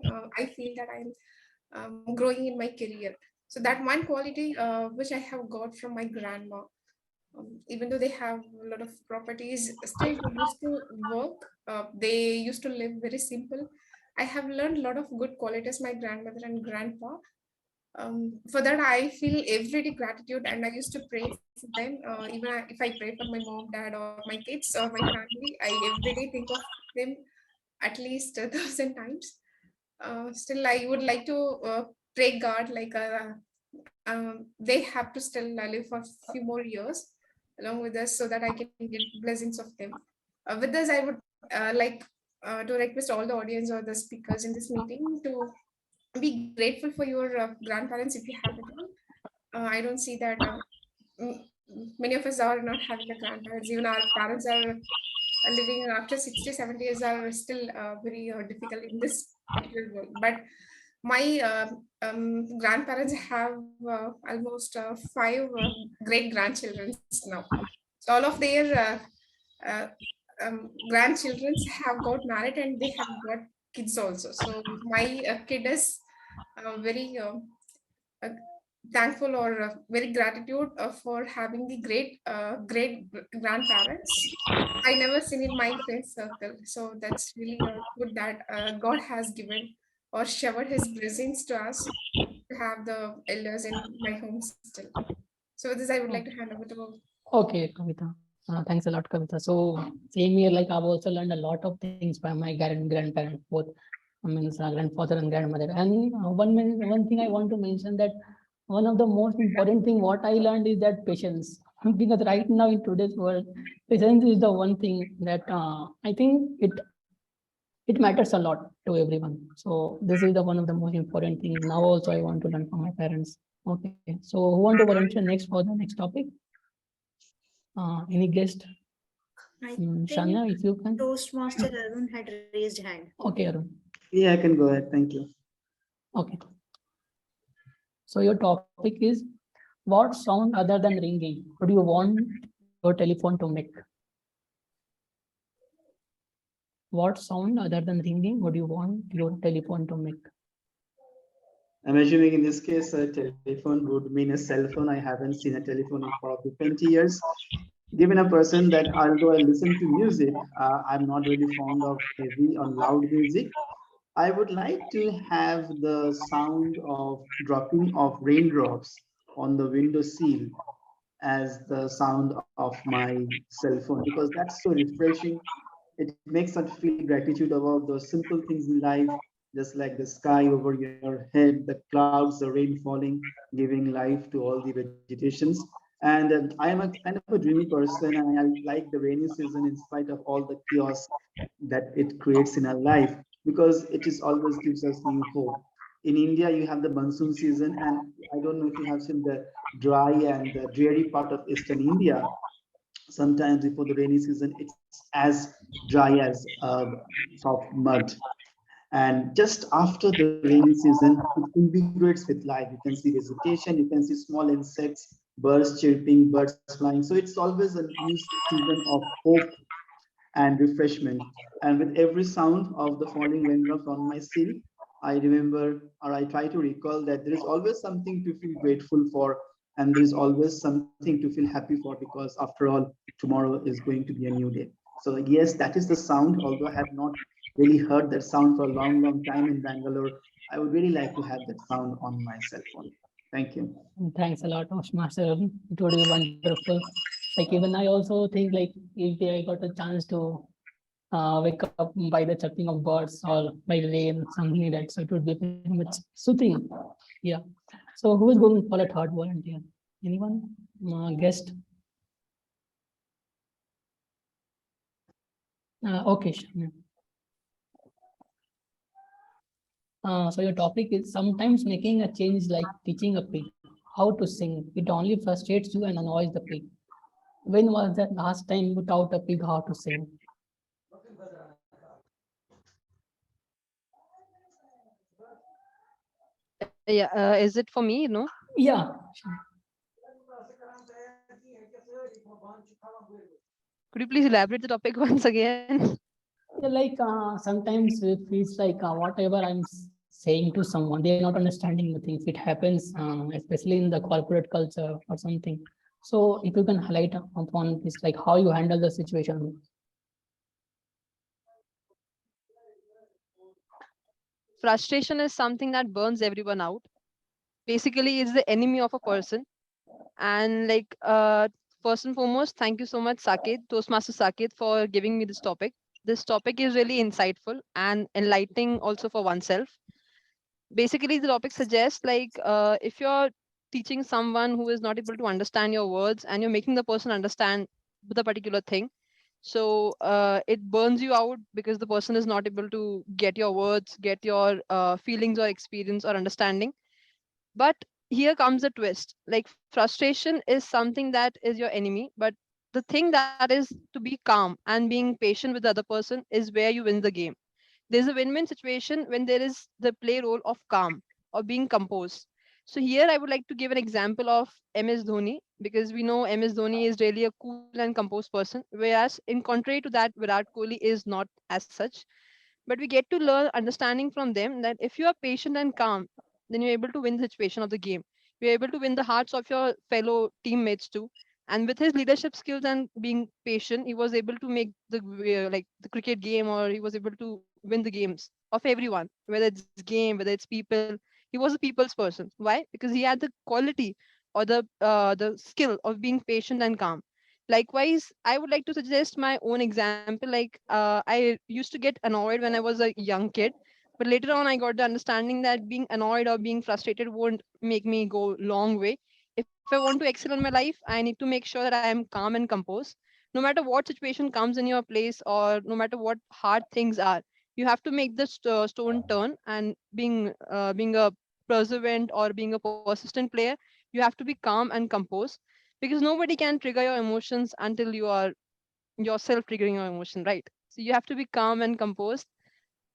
feel that I'm growing in my career. So that one quality which I have got from my grandma, even though they have a lot of properties, still they used to work. They used to live very simple. I have learned a lot of good qualities my grandmother and grandpa. For that, I feel everyday gratitude, and I used to pray for them. Even if I pray for my mom, dad, or my kids or my family, I every day think of them at least 1,000 times. Still, I would like to pray God like they have to still live for a few more years along with us so that I can get blessings of them. With this, I would like to request all the audience or the speakers in this meeting to be grateful for your grandparents if you have it all. I don't see that many of us are not having the grandparents. Even our parents are living after 60, 70 years are still very difficult in this particular world. But my grandparents have almost five great grandchildren now. So all of their uh, grandchildren have got married and they have got kids also. So my kid is very uh, thankful or very gratitude for having the great grandparents. I never seen in my friend circle. So that's really good that God has given or showered his blessings to us to have the elders in my home still. So with this, I would like to hand over to. Okay, Kavita. Thanks a lot, Kavita. So same here, like I've also learned a lot of things by my grandparents, both grandfather and grandmother. And one thing I want to mention that one of the most important thing what I learned is that patience. Because right now in today's world, patience is the one thing that I think it matters a lot to everyone. So this is the one of the most important things. Now also I want to learn from my parents. Okay, so who want to volunteer next for the next topic? Any guest? I Shania, think if you can. Toastmaster Arun had raised hand. Okay, Arun. Yeah, I can go ahead. Thank you. Okay. So your topic is what sound other than ringing would you want your telephone to make? What sound other than ringing would you want your telephone to make? I'm assuming in this case, a telephone would mean a cell phone. I haven't seen a telephone in probably 20 years. Given a person that although I listen to music, I'm not really fond of heavy or loud music. I would like to have the sound of dropping of raindrops on the window sill as the sound of my cell phone, because that's so refreshing. It makes us feel gratitude about those simple things in life, just like the sky over your head, the clouds, the rain falling, giving life to all the vegetations. And I am a kind of a dreamy person, and I like the rainy season in spite of all the chaos that it creates in our life, because it is always gives us new hope. In India, you have the monsoon season, and I don't know if you have seen the dry and the dreary part of Eastern India. Sometimes before the rainy season, it's as dry as soft mud. And just after the rainy season, it invigorates with life. You can see vegetation, you can see small insects, birds chirping, birds flying. So it's always a new season of hope and refreshment. And with every sound of the falling raindrops on my sill, I remember, or I try to recall, that there is always something to feel grateful for, and there is always something to feel happy for, because after all, tomorrow is going to be a new day. So yes, that is the sound. Although I have not really heard that sound for a long, long time in Bangalore, I would really like to have that sound on my cell phone. Thank you. Thanks a lot, Toastmaster. It would be wonderful. Like even I also think like if I got a chance to wake up by the chirping of birds or by rain, something like that. So it would be very much soothing. Yeah. So who is going for a third volunteer? Anyone? Guest? Okay. Sure. So your topic is sometimes making a change like teaching a pig how to sing. It only frustrates you and annoys the pig. When was that last time you taught a pig how to sing? Yeah, is it for me? No. Yeah. Could you please elaborate the topic once again? Yeah, like sometimes it feels like whatever I'm saying to someone, they're not understanding the things. It happens, especially in the corporate culture or something. So if you can highlight upon this, like how you handle the situation. Frustration is something that burns everyone out. Basically, it's the enemy of a person. And like first and foremost, thank you so much, Saket, Toastmaster Saket, for giving me this topic. This topic is really insightful and enlightening also for oneself. Basically, the topic suggests like if you're teaching someone who is not able to understand your words and you're making the person understand the particular thing, so it burns you out because the person is not able to get your words, get your feelings or experience or understanding. But here comes a twist. Like frustration is something that is your enemy, but the thing that is to be calm and being patient with the other person is where you win the game. There's a win-win situation when there is the play role of calm or being composed. So here I would like to give an example of MS Dhoni, because we know MS Dhoni is really a cool and composed person, whereas in contrary to that, Virat Kohli is not as such. But we get to learn understanding from them that if you are patient and calm, then you're able to win the situation of the game. You're able to win the hearts of your fellow teammates too. And with his leadership skills and being patient, he was able to make the like the cricket game, or he was able to win the games of everyone, whether it's game, whether it's people. He was a people's person. Why? Because he had the quality or the skill of being patient and calm. Likewise, I would like to suggest my own example. Like I used to get annoyed when I was a young kid, but later on I got the understanding that being annoyed or being frustrated won't make me go long way. If I want to excel in my life, I need to make sure that I am calm and composed. No matter what situation comes in your place, or no matter what hard things are, you have to make the stone turn. And being a perseverant or being a persistent player, you have to be calm and composed, because nobody can trigger your emotions until you are yourself triggering your emotion, right? So you have to be calm and composed,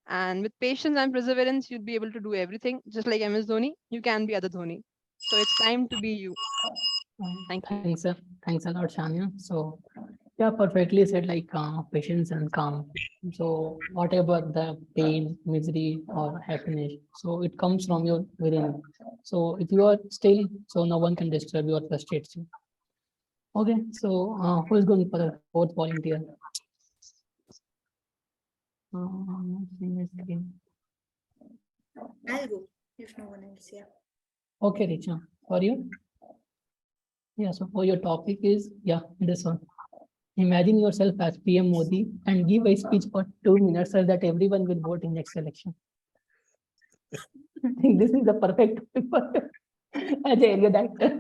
and with patience and perseverance, you'll be able to do everything. Just like MS Dhoni, you can be other Dhoni. So it's time to be you. Thank you. Thanks, thanks a lot, Shania. So yeah, perfectly said, like patience and calm. So whatever the pain, misery, or happiness, so it comes from your within. So if you are still, so no one can disturb you or frustrate you. Okay, so who is going for the fourth volunteer? Screen. I'll go if no one else. Yeah. Okay, Richa, for you. Yeah, so for your topic is, yeah, this one. Imagine yourself as PM Modi and give a speech for 2 minutes so that everyone will vote in next election. I think this is the perfect topic as an area director.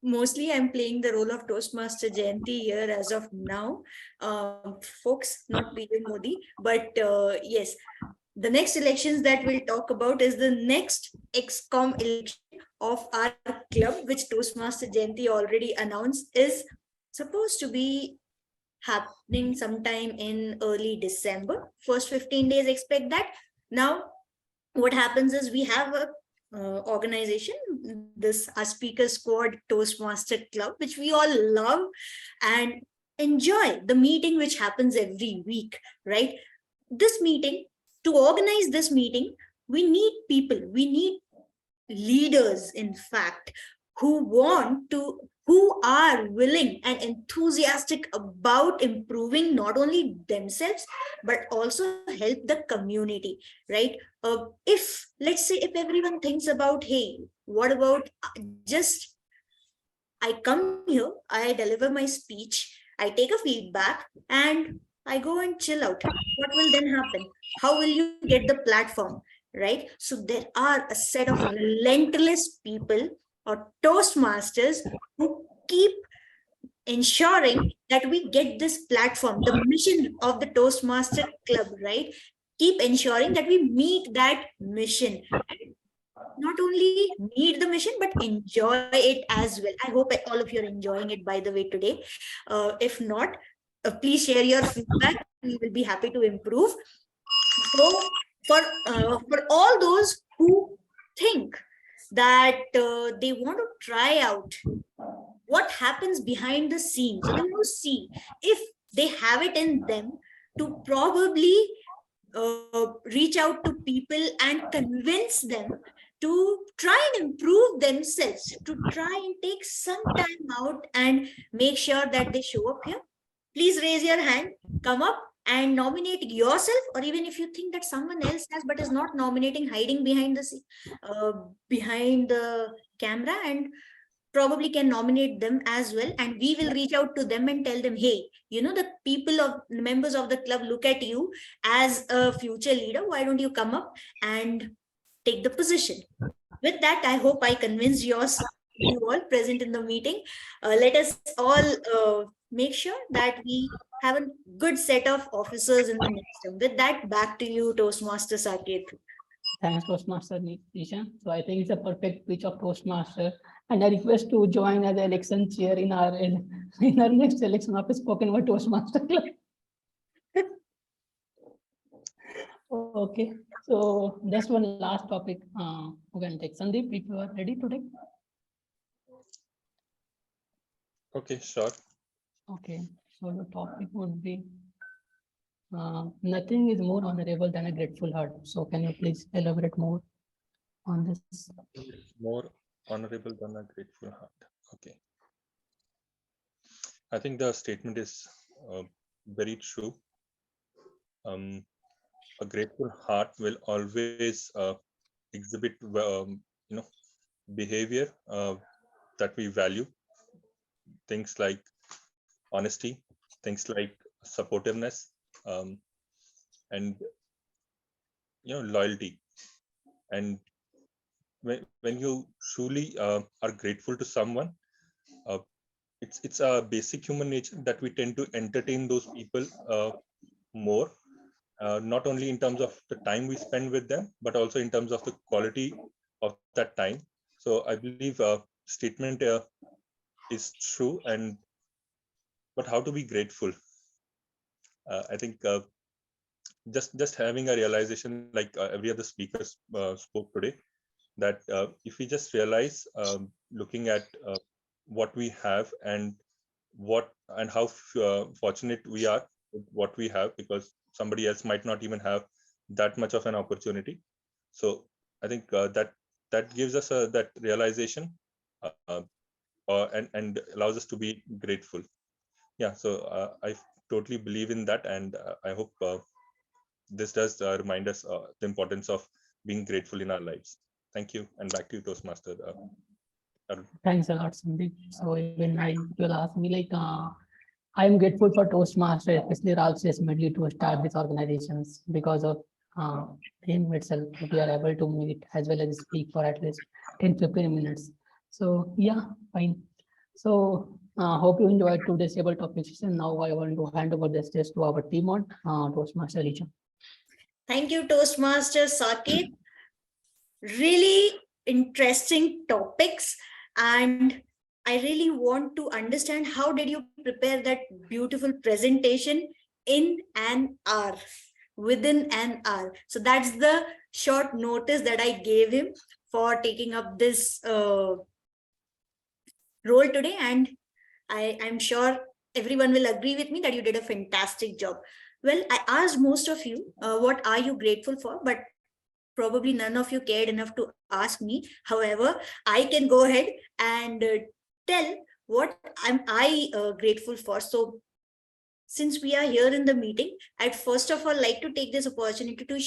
Mostly I'm playing the role of Toastmaster Jayanti here as of now, folks, not PM Modi, but yes, the next elections that we'll talk about is the next XCOM election of our club, which Toastmaster Jayanti already announced is supposed to be happening sometime in early December. First 15 days, expect that. Now, what happens is we have a organization, this our speaker squad Toastmaster Club, which we all love and enjoy the meeting which happens every week, right? This meeting, to organize this meeting, we need people, we need leaders, in fact, who are willing and enthusiastic about improving not only themselves but also help the community, right? If, let's say, if everyone thinks about, hey, what about just I come here, I deliver my speech, I take a feedback, and I go and chill out, what will then happen? How will you get the platform, right? So there are a set of relentless people or Toastmasters who keep ensuring that we get this platform. The mission of the Toastmaster Club, right? Keep ensuring that we meet that mission. Not only meet the mission, but enjoy it as well. I hope all of you are enjoying it, by the way, today. If not, please share your feedback. We will be happy to improve. So for all those who think that they want to try out what happens behind the scenes, so they want to see if they have it in them to probably reach out to people and convince them to try and improve themselves, to try and take some time out and make sure that they show up here. Please raise your hand, come up and nominate yourself, or even if you think that someone else has but is not nominating, hiding behind the camera, and probably can nominate them as well, and we will reach out to them and tell them, hey, the people of members of the club look at you as a future leader, why don't you come up and take the position? With that, I hope I convinced you all present in the meeting. Let us all make sure that we have a good set of officers in the next term. With that, back to you, Toastmaster Saket. Thanks, Toastmaster Nisha. So I think it's a perfect pitch of Toastmaster. And I request to join as the election chair in our next election of a spoken word Toastmaster Club. Okay, so just one last topic. We can take Sandeep if you are ready today. Okay, sure. Okay, so the topic would be nothing is more honorable than a grateful heart. So can you please elaborate more on this? More honorable than a grateful heart. Okay. I think the statement is very true. A grateful heart will always exhibit, behavior that we value. Things like honesty, things like supportiveness, and loyalty. And when you truly are grateful to someone, it's a basic human nature that we tend to entertain those people more, not only in terms of the time we spend with them, but also in terms of the quality of that time. So I believe statement is true. But how to be grateful? I think just having a realization, like every other speaker spoke today, that if we just realize, looking at what we have and how fortunate we are with what we have, because somebody else might not even have that much of an opportunity. So I think that gives us that realization, and allows us to be grateful. Yeah, so I totally believe in that, and I hope this does remind us the importance of being grateful in our lives. Thank you, and back to you, Toastmaster Arun. Thanks a lot, Sandeep. So even I will ask me like I'm grateful for Toastmasters, especially Ralph says medley to start these organizations because of him itself. We are able to meet as well as speak for at least 10-15 minutes. So yeah, fine. So hope you enjoyed today's table topic session. Now I want to hand over the stage to our team on Toastmaster region. Thank you, Toastmaster Saket. Really interesting topics, and I really want to understand how did you prepare that beautiful presentation in an hour, within an hour. So that's the short notice that I gave him for taking up this role today, and I'm sure everyone will agree with me that you did a fantastic job. Well, I asked most of you, what are you grateful for? But probably none of you cared enough to ask me. However, I can go ahead and tell what am I grateful for. So since we are here in the meeting, I'd first of all like to take this opportunity to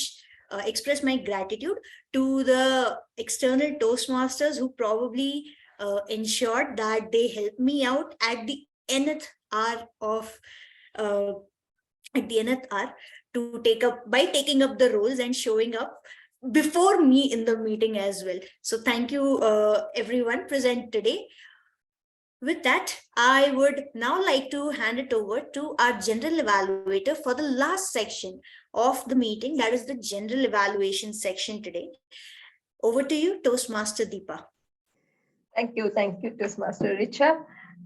express my gratitude to the external Toastmasters who probably ensured that they helped me out at the nth hour of uh, at the nth hour to take up by taking up the roles and showing up before me in the meeting as well. So thank you everyone present today. With that, I would now like to hand it over to our general evaluator for the last section of the meeting, that is the general evaluation section today. Over to you, Toastmaster Deepa. Thank you, Toastmaster Richa.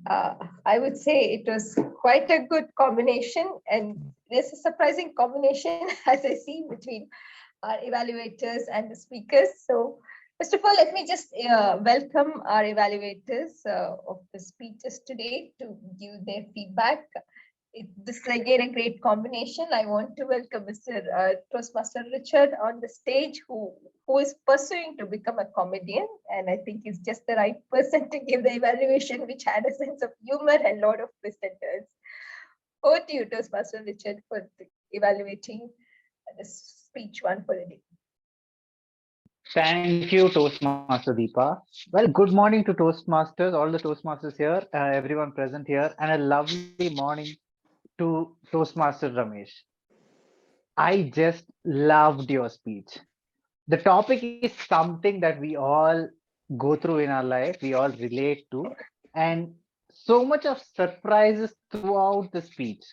I would say it was quite a good combination, and there's a surprising combination as I see between our evaluators and the speakers. So first of all, let me just welcome our evaluators of the speeches today to give their feedback. This is again a great combination. I want to welcome Mr. Toastmaster Richard on the stage, who is pursuing to become a comedian, and I think he's just the right person to give the evaluation, which had a sense of humor and a lot of twists and turns. Over to you, Toastmaster Richard, for evaluating this speech one for the day. Thank you, Toastmaster Deepa. Well, good morning to Toastmasters, all the Toastmasters here, everyone present here, and a lovely morning to Toastmaster Ramesh. I just loved your speech. The topic is something that we all go through in our life, we all relate to, and so much of surprises throughout the speech.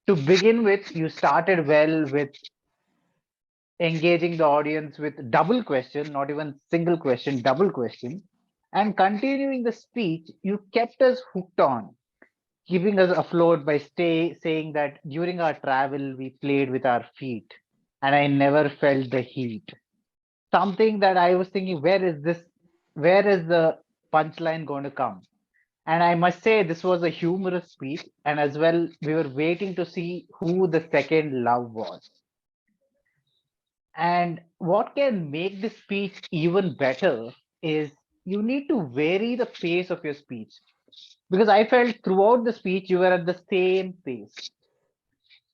To begin with, you started well with engaging the audience with double question, not even single question, double question. And continuing the speech, you kept us hooked on, keeping us afloat by saying that during our travel, we played with our feet and I never felt the heat. Something that I was thinking, where is the punchline going to come? And I must say, this was a humorous speech. And as well, we were waiting to see who the second love was. And what can make this speech even better is you need to vary the pace of your speech. Because I felt throughout the speech, you were at the same pace.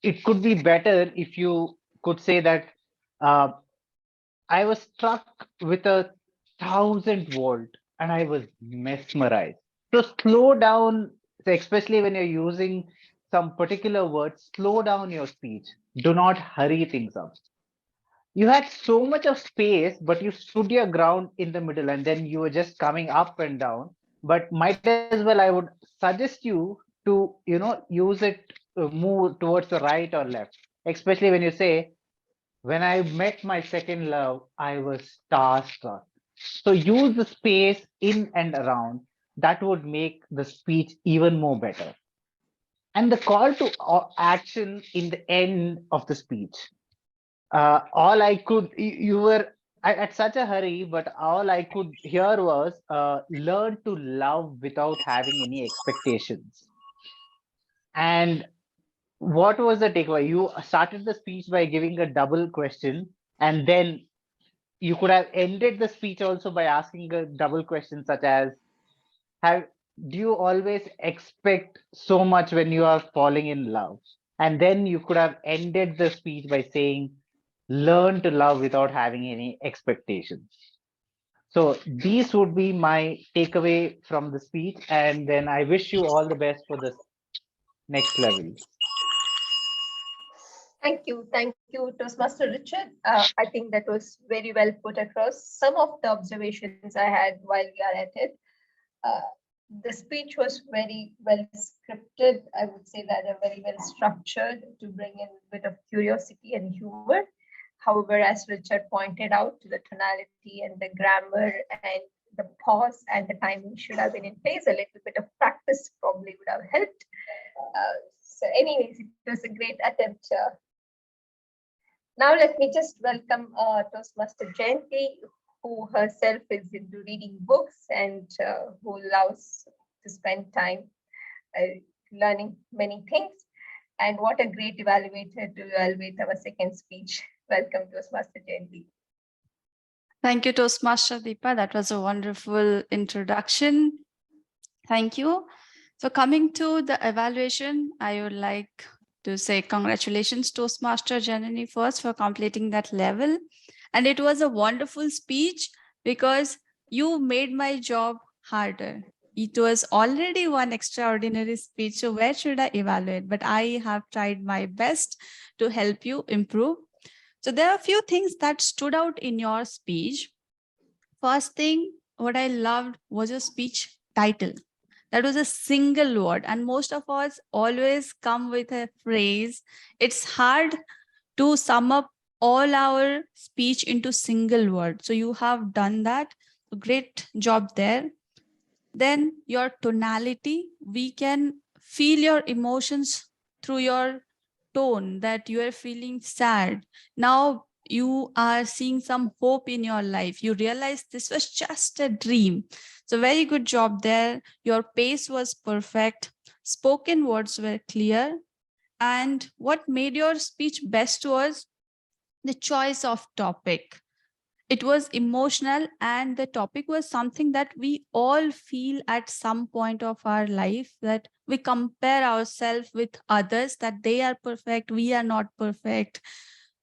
It could be better if you could say that uh, I was struck with 1,000 volt and I was mesmerized. So slow down, especially when you're using some particular words, slow down your speech. Do not hurry things up. You had so much of space, but you stood your ground in the middle and then you were just coming up and down. But might as well, I would suggest you to, use it, move towards the right or left, especially when you say, when I met my second love, I was starstruck. So use the space in and around. That would make the speech even more better. And the call to action in the end of the speech. All I could, you were at such a hurry, but all I could hear was learn to love without having any expectations. And what was the takeaway? You started the speech by giving a double question, and then you could have ended the speech also by asking a double question, such as, have do you always expect so much when you are falling in love? And then you could have ended the speech by saying, learn to love without having any expectations. So these would be my takeaway from the speech. And then I wish you all the best for this next level. Thank you, Toastmaster Richard. I think that was very well put across. Some of the observations I had while we are at it. Uh, the speech was very well scripted. I would say that very well structured to bring in a bit of curiosity and humor. However, as Richard pointed out, the tonality and the grammar and the pause and the timing should have been in place. A little bit of practice probably would have helped. So anyways, it was a great attempt. Now let me just welcome Toastmaster Jayanti, who herself is into reading books and who loves to spend time learning many things. And what a great evaluator to evaluate our second speech. Welcome, Toastmaster Jayanti. Thank you, Toastmaster Deepa. That was a wonderful introduction. Thank you. So coming to the evaluation, I would like to say congratulations, Toastmaster Janani, first for completing that level. And it was a wonderful speech because you made my job harder. It was already one extraordinary speech. So where should I evaluate? But I have tried my best to help you improve. So there are a few things that stood out in your speech. First thing, what I loved was your speech title. That was a single word. And most of us always come with a phrase. It's hard to sum up all our speech into single word. So you have done that. Great job there. Then your tonality, we can feel your emotions through your tone, that you are feeling sad. Now you are seeing some hope in your life. You realize this was just a dream. So very good job there. Your pace was perfect. Spoken words were clear. And what made your speech best was the choice of topic. It was emotional, and the topic was something that we all feel at some point of our life, that we compare ourselves with others, that they are perfect, we are not perfect,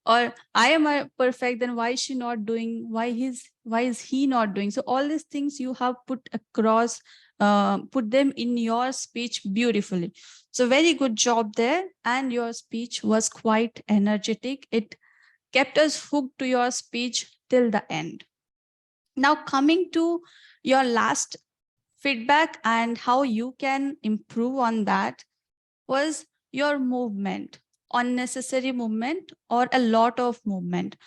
or I am perfect, then why is she not doing, why is he not doing? So all these things you have put across, put them in your speech beautifully. So very good job there. And your speech was quite energetic. It kept us hooked to your speech till the end. Now coming to your last feedback and how you can improve on that was your movement, unnecessary movement or a lot of movement.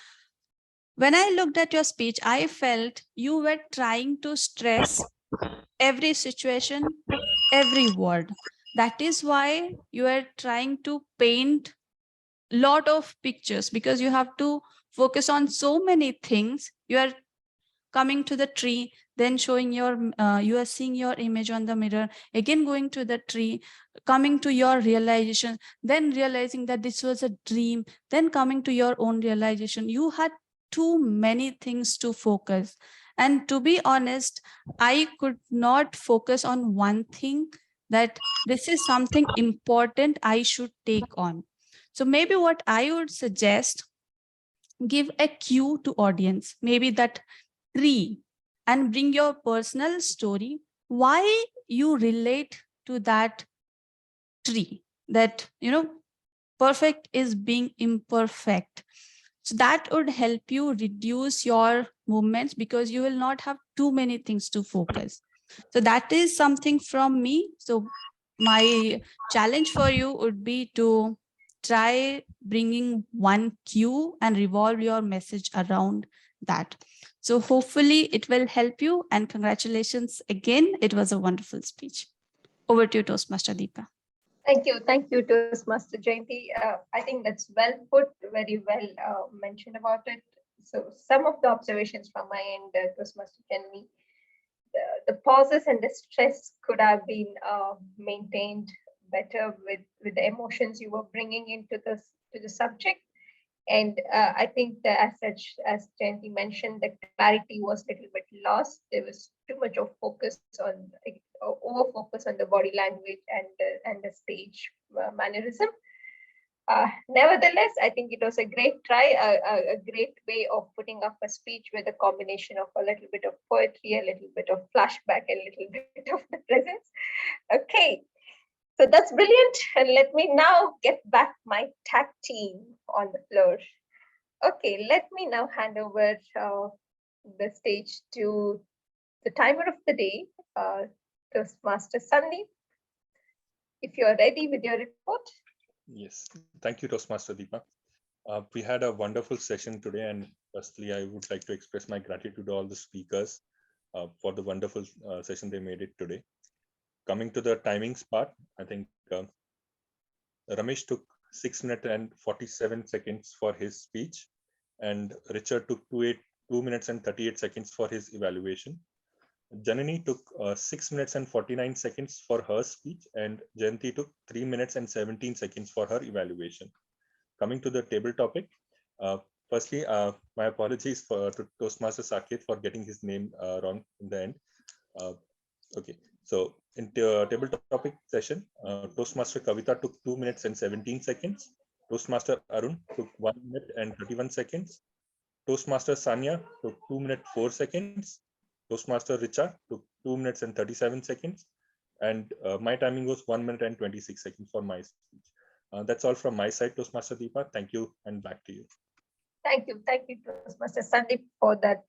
When I looked at your speech, I felt you were trying to stress every situation, every word. That is why you are trying to paint lot of pictures, because you have to focus on so many things. You are coming to the tree, then showing your you are seeing your image on the mirror, again going to the tree, coming to your realization, then realizing that this was a dream, then coming to your own realization. You had too many things to focus, and to be honest, I could not focus on one thing, that this is something important I should take on. So maybe what I would suggest, give a cue to audience, maybe that tree, and bring your personal story, why you relate to that tree, that, perfect is being imperfect. So that would help you reduce your movements, because you will not have too many things to focus. So that is something from me. So my challenge for you would be to try bringing one cue and revolve your message around that. So hopefully it will help you, and congratulations again. It was a wonderful speech. Over to you, Toastmaster Deepa. Thank you, Toastmaster Jayanti. I think that's well put, very well mentioned about it. So some of the observations from my end, Toastmaster Janani, the pauses and the stress could have been maintained better with the emotions you were bringing into this to the subject. And I think that as such, as Jayanti mentioned, the clarity was a little bit lost. There was too much of focus on over focus on the body language and the stage mannerism. Nevertheless, I think it was a great try, a great way of putting up a speech with a combination of a little bit of poetry, a little bit of flashback, a little bit of the presence. Okay, So that's brilliant. And let me now get back my tag team on the floor. Okay, let me now hand over the stage to the timer of the day, Toastmaster Sandeep. If you're ready with your report. Yes, thank you, Toastmaster Deepa. We had a wonderful session today, and firstly, I would like to express my gratitude to all the speakers for the wonderful session they made it today. Coming to the timings part, I think Ramesh took 6 minutes and 47 seconds for his speech, and Richard took 2 minutes and 38 seconds for his evaluation. Janani took 6 minutes and 49 seconds for her speech, and Jayanti took 3 minutes and 17 seconds for her evaluation. Coming to the table topic, firstly, my apologies to Toastmaster Saket for getting his name wrong in the end. Okay, so in the table topic session, Toastmaster Kavita took 2 minutes and 17 seconds. Toastmaster Arun took 1 minute and 31 seconds. Toastmaster Sanya took 2 minutes 4 seconds. Toastmaster Richa took 2 minutes and 37 seconds. And my timing was 1 minute and 26 seconds for my speech. That's all from my side, Toastmaster Deepa. Thank you, and back to you. Thank you, Toastmaster Sandeep, for that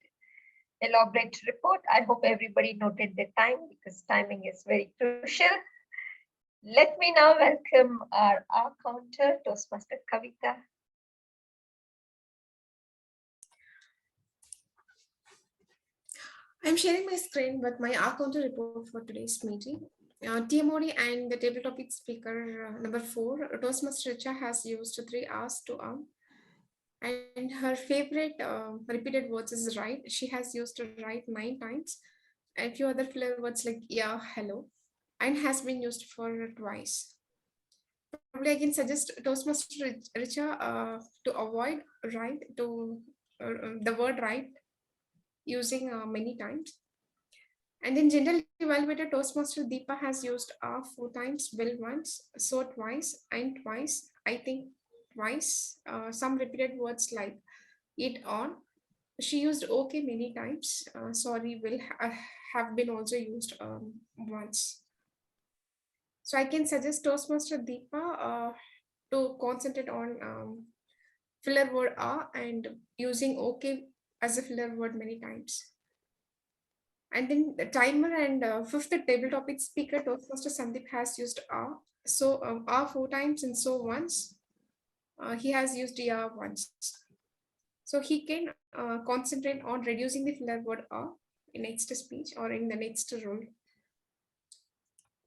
elaborate report. I hope everybody noted the time because timing is very crucial. Let me now welcome our counter, Toastmaster Kavita. I'm sharing my screen with my R counter report for today's meeting. TMOD and the table topic speaker number 4, Toastmaster Richa has used 3 R's to and her favorite repeated words is right. She has used right 9 times, and few other filler words like yeah, hello, and has been used for twice. Probably I can suggest Toastmaster Richa to avoid right to the word right using many times. And in general evaluator, Toastmaster Deepa has used 4 times, will once, so twice, and twice, I think twice. Some repeated words like it on. She used okay many times. Sorry will have been also used once. So I can suggest Toastmaster Deepa to concentrate on filler word and using okay as a filler word many times. And then the timer and fifth table topic speaker, Toastmaster Sandeep has used So 4 times and so once. He has used once. So he can concentrate on reducing the filler word in next speech or in the next role.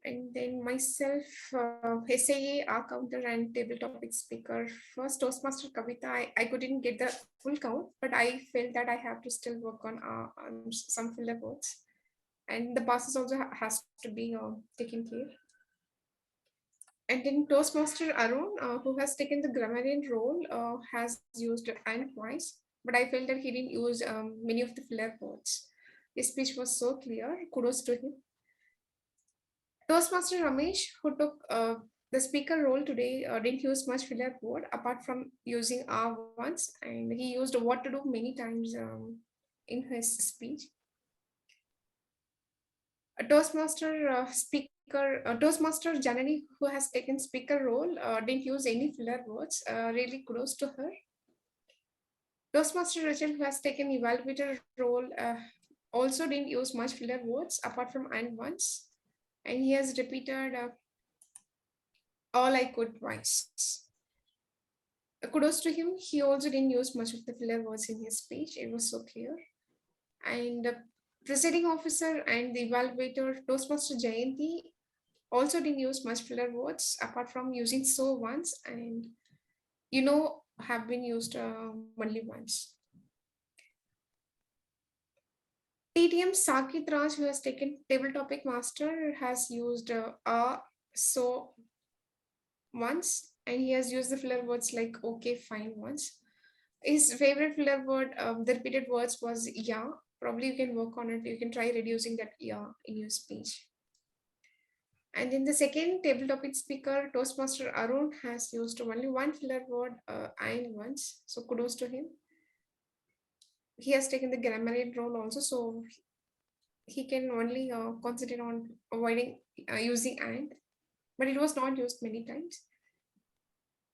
And then myself, SAA, counter and table topic speaker. First, Toastmaster Kavita, I couldn't get the full count, but I felt that I have to still work on some filler words. And the passes also has to be taken care. And then Toastmaster Arun, who has taken the grammarian role, has used and twice, but I felt that he didn't use many of the filler words. His speech was so clear. Kudos to him. Toastmaster Ramesh, who took the speaker role today, didn't use much filler word apart from using R once, and he used what to do many times in his speech. A Toastmaster Toastmaster Janani, who has taken speaker role, didn't use any filler words. Really kudos to her. Toastmaster Rachel, who has taken evaluator role, also didn't use much filler words apart from and once, and he has repeated all I could twice. Kudos to him. He also didn't use much of the filler words in his speech. It was so clear. And the presiding officer and the evaluator, Toastmaster Jayanti, also didn't use much filler words apart from using so once and have been used only once. TTM Sakit Raj, who has taken table topic master, has used so once, and he has used the filler words like okay, fine once. His favorite filler word, the repeated words was yeah. Probably you can work on it. You can try reducing that yeah in your speech. And in the second table topic speaker, Toastmaster Arun has used only one filler word and once. So kudos to him. He has taken the grammarian role also, so he can only concentrate on avoiding using and. but it was not used many times.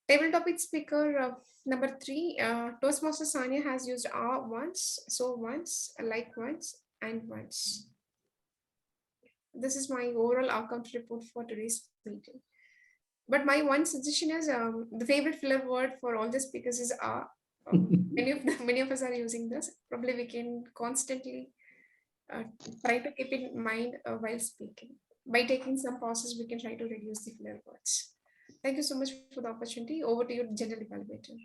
Table topic speaker number 3, Toastmaster Sanya has used once, so once, like once, and once. This is my overall outcomes report for today's meeting. But my one suggestion is the favorite filler word for all the speakers is many of us are using this. Probably we can constantly try to keep in mind while speaking. By taking some pauses, we can try to reduce the filler words. Thank you so much for the opportunity. Over to you, General Evaluator.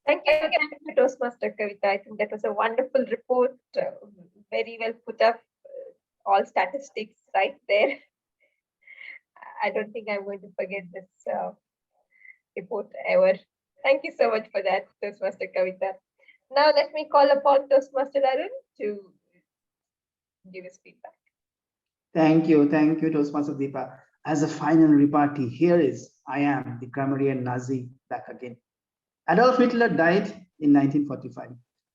Thank you, Toastmaster Kavita. I think that was a wonderful report, very well put up, all statistics right there. I don't think I'm going to forget this report ever. Thank you so much for that, Toastmaster Kavita. Now let me call upon Toastmaster Arun to give his feedback. Thank you, Toastmaster Deepa. As a final repartee, here is I am the grammarian Nazi back again. Adolf Hitler died in 1945,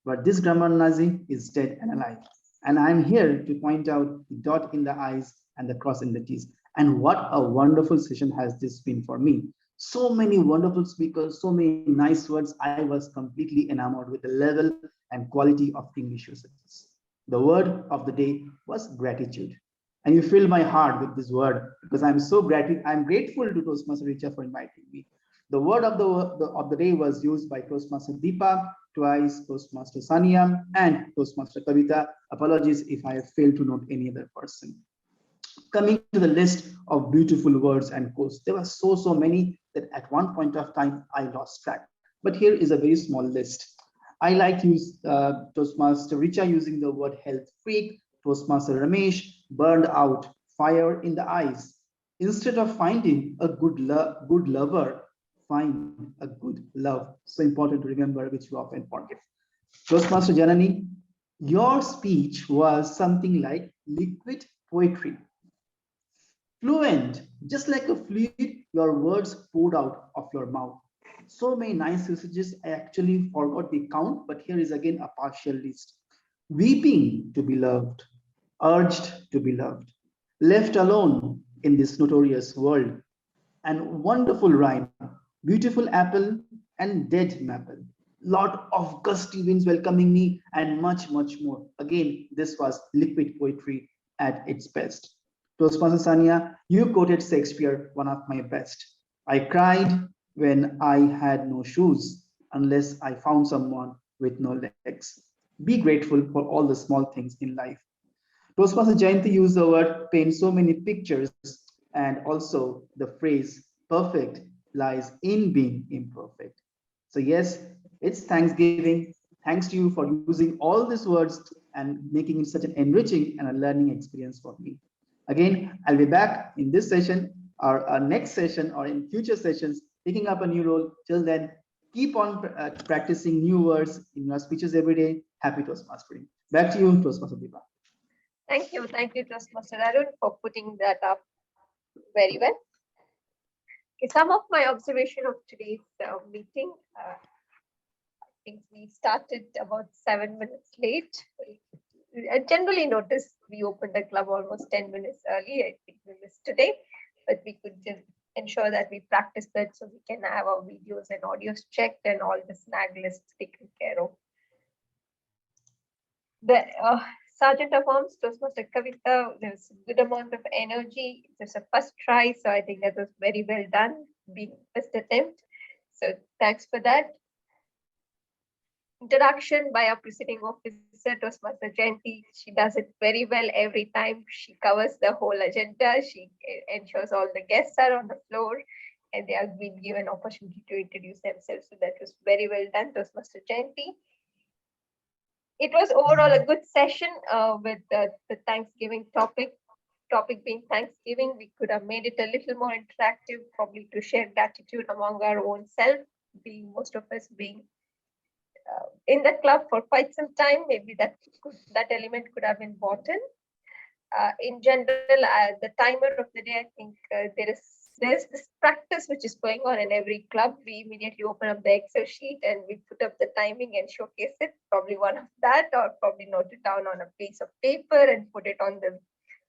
but this grammar Nazi is dead and alive. And I'm here to point out the dot in the I's and the cross in the T's. And what a wonderful session has this been for me. So many wonderful speakers, so many nice words. I was completely enamored with the level and quality of English usages. The word of the day was gratitude. And you fill my heart with this word because I'm grateful to Toastmaster Richa for inviting me. The word of the day was used by Toastmaster Deepa, twice Toastmaster Sania, and Toastmaster Kavita. Apologies if I have failed to note any other person. Coming to the list of beautiful words and quotes, there were so many that at one point of time I lost track. But here is a very small list. I like to use Toastmaster Richa using the word health freak, Toastmaster Ramesh, burned out, fire in the eyes. Instead of finding a good lover, find a good love. So important to remember, which we often forget. Toastmaster Janani, your speech was something like liquid poetry. Fluent, just like a fluid, your words poured out of your mouth. So many nice usages, I actually forgot the count, but here is again a partial list. Weeping to be loved, urged to be loved, left alone in this notorious world, and wonderful rhyme, beautiful apple and dead maple. Lot of gusty winds welcoming me and much more. Again, this was liquid poetry at its best. Toastmaster Sania, you quoted Shakespeare, one of my best. I cried when I had no shoes, unless I found someone with no legs. Be grateful for all the small things in life. Toastmaster Jayanti used the word paint so many pictures and also the phrase perfect lies in being imperfect. So yes, it's Thanksgiving. Thanks to you for using all these words and making it such an enriching and a learning experience for me. Again, I'll be back in this session or our next session or in future sessions, picking up a new role. Till then, keep on practicing new words in your speeches every day. Happy Toastmastering. Back to you, Toastmaster Deepa. Thank you, Toastmaster Arun, for putting that up very well. Okay, some of my observation of today's meeting. I think we started about 7 minutes late. I generally notice we opened the club almost 10 minutes early. I think we missed today, but we could just ensure that we practice that so we can have our videos and audios checked and all the snag lists taken care of. The Sergeant of Arms, Toastmaster Kavita, there's a good amount of energy. It was a first try, so I think that was very well done, being first attempt. So thanks for that. Introduction by our presiding officer, Toastmaster Jayanti. She does it very well every time. She covers the whole agenda. She ensures all the guests are on the floor and they have been given opportunity to introduce themselves. So that was very well done, Toastmaster Jayanti. It was overall a good session with the Thanksgiving topic being Thanksgiving. We could have made it a little more interactive, probably to share gratitude among our own self, being most of us being in the club for quite some time. Maybe that element could have been bought in. In general, the timer of the day, I think there's this practice which is going on in every club. We immediately open up the Excel sheet and we put up the timing and showcase it. Probably one of that, or probably note it down on a piece of paper and put it on the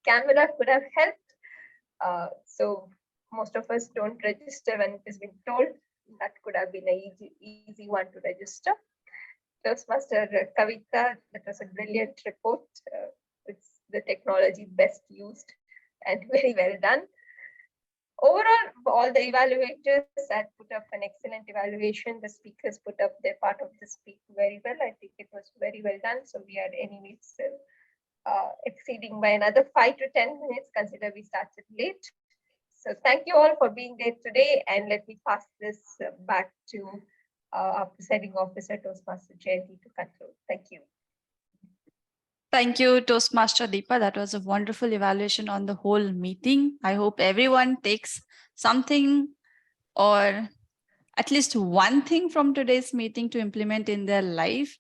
camera could have helped. So most of us don't register when it has been told. That could have been an easy one to register. Toastmaster Kavita, that was a brilliant report. It's the technology best used and very well done. Overall, all the evaluators had put up an excellent evaluation. The speakers put up their part of the speak very well. I think it was very well done. So we are anyways exceeding by another 5 to 10 minutes, consider we started late. So thank you all for being there today, and let me pass this back to our presiding officer, Toastmaster Jayanti, to conclude. Thank you. Thank you, Toastmaster Deepa. That was a wonderful evaluation on the whole meeting. I hope everyone takes something or at least one thing from today's meeting to implement in their life.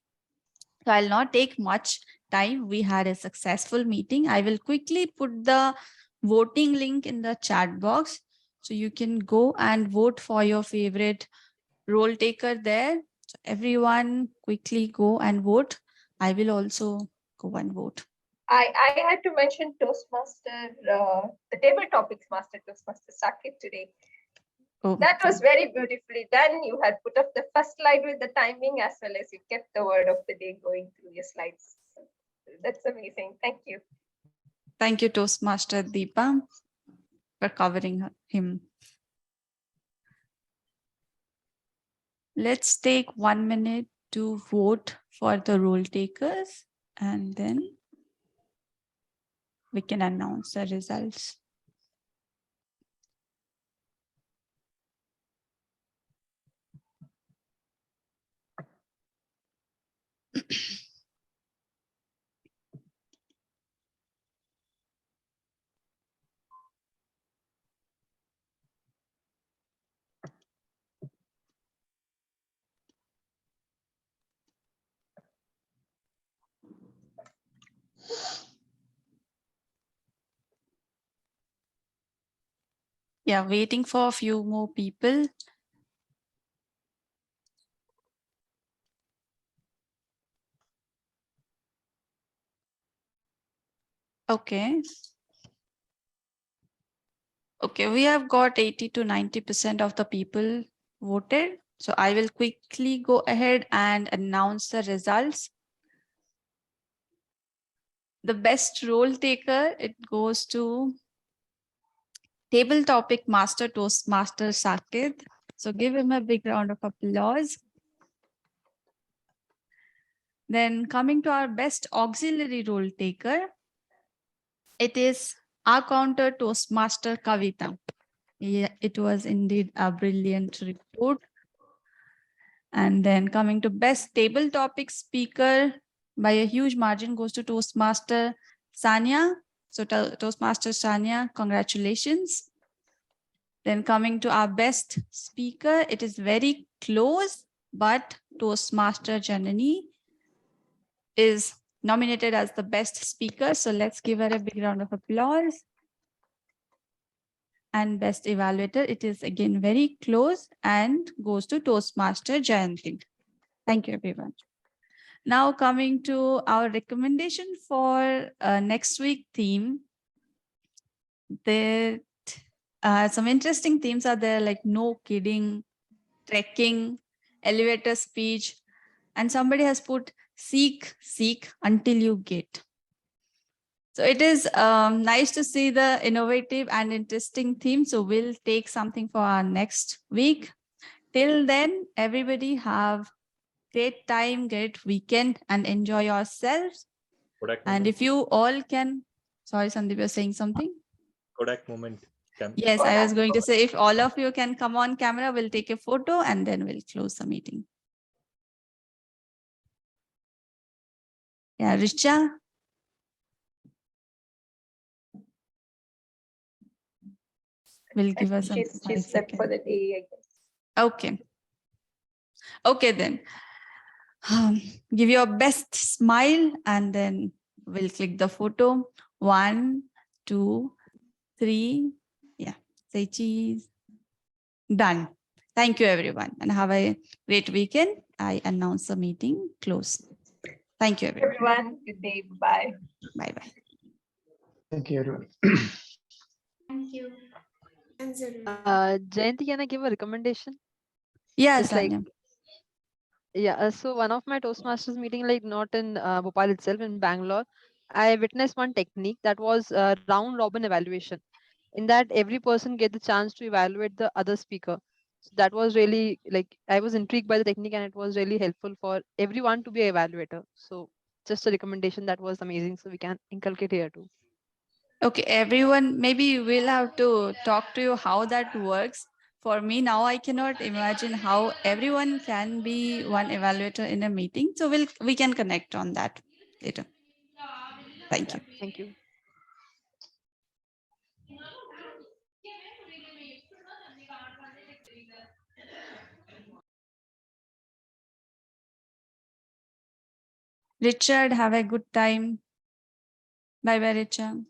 So I'll not take much time. We had a successful meeting. I will quickly put the voting link in the chat box, so you can go and vote for your favorite role taker there. So everyone quickly go and vote. I will also go and vote. I had to mention Toastmaster, the table topics master, Toastmaster Sakit today. Oh, that was very beautifully done. You had put up the first slide with the timing, as well as you kept the word of the day going through your slides. That's amazing. Thank you. Thank you, Toastmaster Deepa, for covering him. Let's take 1 minute to vote for the role takers, and then we can announce the results. Yeah, waiting for a few more people. Okay. Okay, we have got 80 to 90% of the people voted. So I will quickly go ahead and announce the results. The best role taker, it goes to Table Topic Master Toastmaster Sakit. So give him a big round of applause. Then coming to our best auxiliary role taker, it is our counter Toastmaster Kavita. Yeah, it was indeed a brilliant report. And then coming to best table topic speaker, by a huge margin goes to Toastmaster Sanya. So Toastmaster Sanya, congratulations. Then coming to our best speaker, it is very close, but Toastmaster Janani is nominated as the best speaker. So let's give her a big round of applause. And best evaluator, it is again very close and goes to Toastmaster Jayanti. Thank you, everyone. Now coming to our recommendation for next week theme. There some interesting themes are there, like no kidding, trekking, elevator speech, and somebody has put seek until you get. So it is nice to see the innovative and interesting theme. So we'll take something for our next week. Till then, everybody have great time, great weekend, and enjoy yourselves. Kodak and moment. if you all can, sorry, Sandeep, you're saying something? Kodak moment. Yes, I was going to say, if all of you can come on camera, we'll take a photo and then we'll close the meeting. Yeah, Richa. Will give us She's set for the day, I guess. Okay. Okay, then. Give your best smile and then we'll click the photo. 1, 2, 3. Yeah, say cheese. Done. Thank you, everyone, and have a great weekend. I announce the meeting closed. Thank you, everyone. Everyone, good day. Bye. Bye-bye. Thank you, everyone. Thank you. And Jayanti, can I give a recommendation? Yes, It's like, Anya. yeah, so one of my Toastmasters meeting, like not in Bhopal itself, in Bangalore, I witnessed one technique that was round robin evaluation. In that, every person get the chance to evaluate the other speaker. So that was really like, I was intrigued by the technique and it was really helpful for everyone to be an evaluator. So just a recommendation that was amazing. So we can inculcate here too. Okay, everyone, maybe we'll have to talk to you how that works. For me now, I cannot imagine how everyone can be one evaluator in a meeting. So we can connect on that later. Thank you. Thank you. Richard, have a good time. Bye bye, Richard.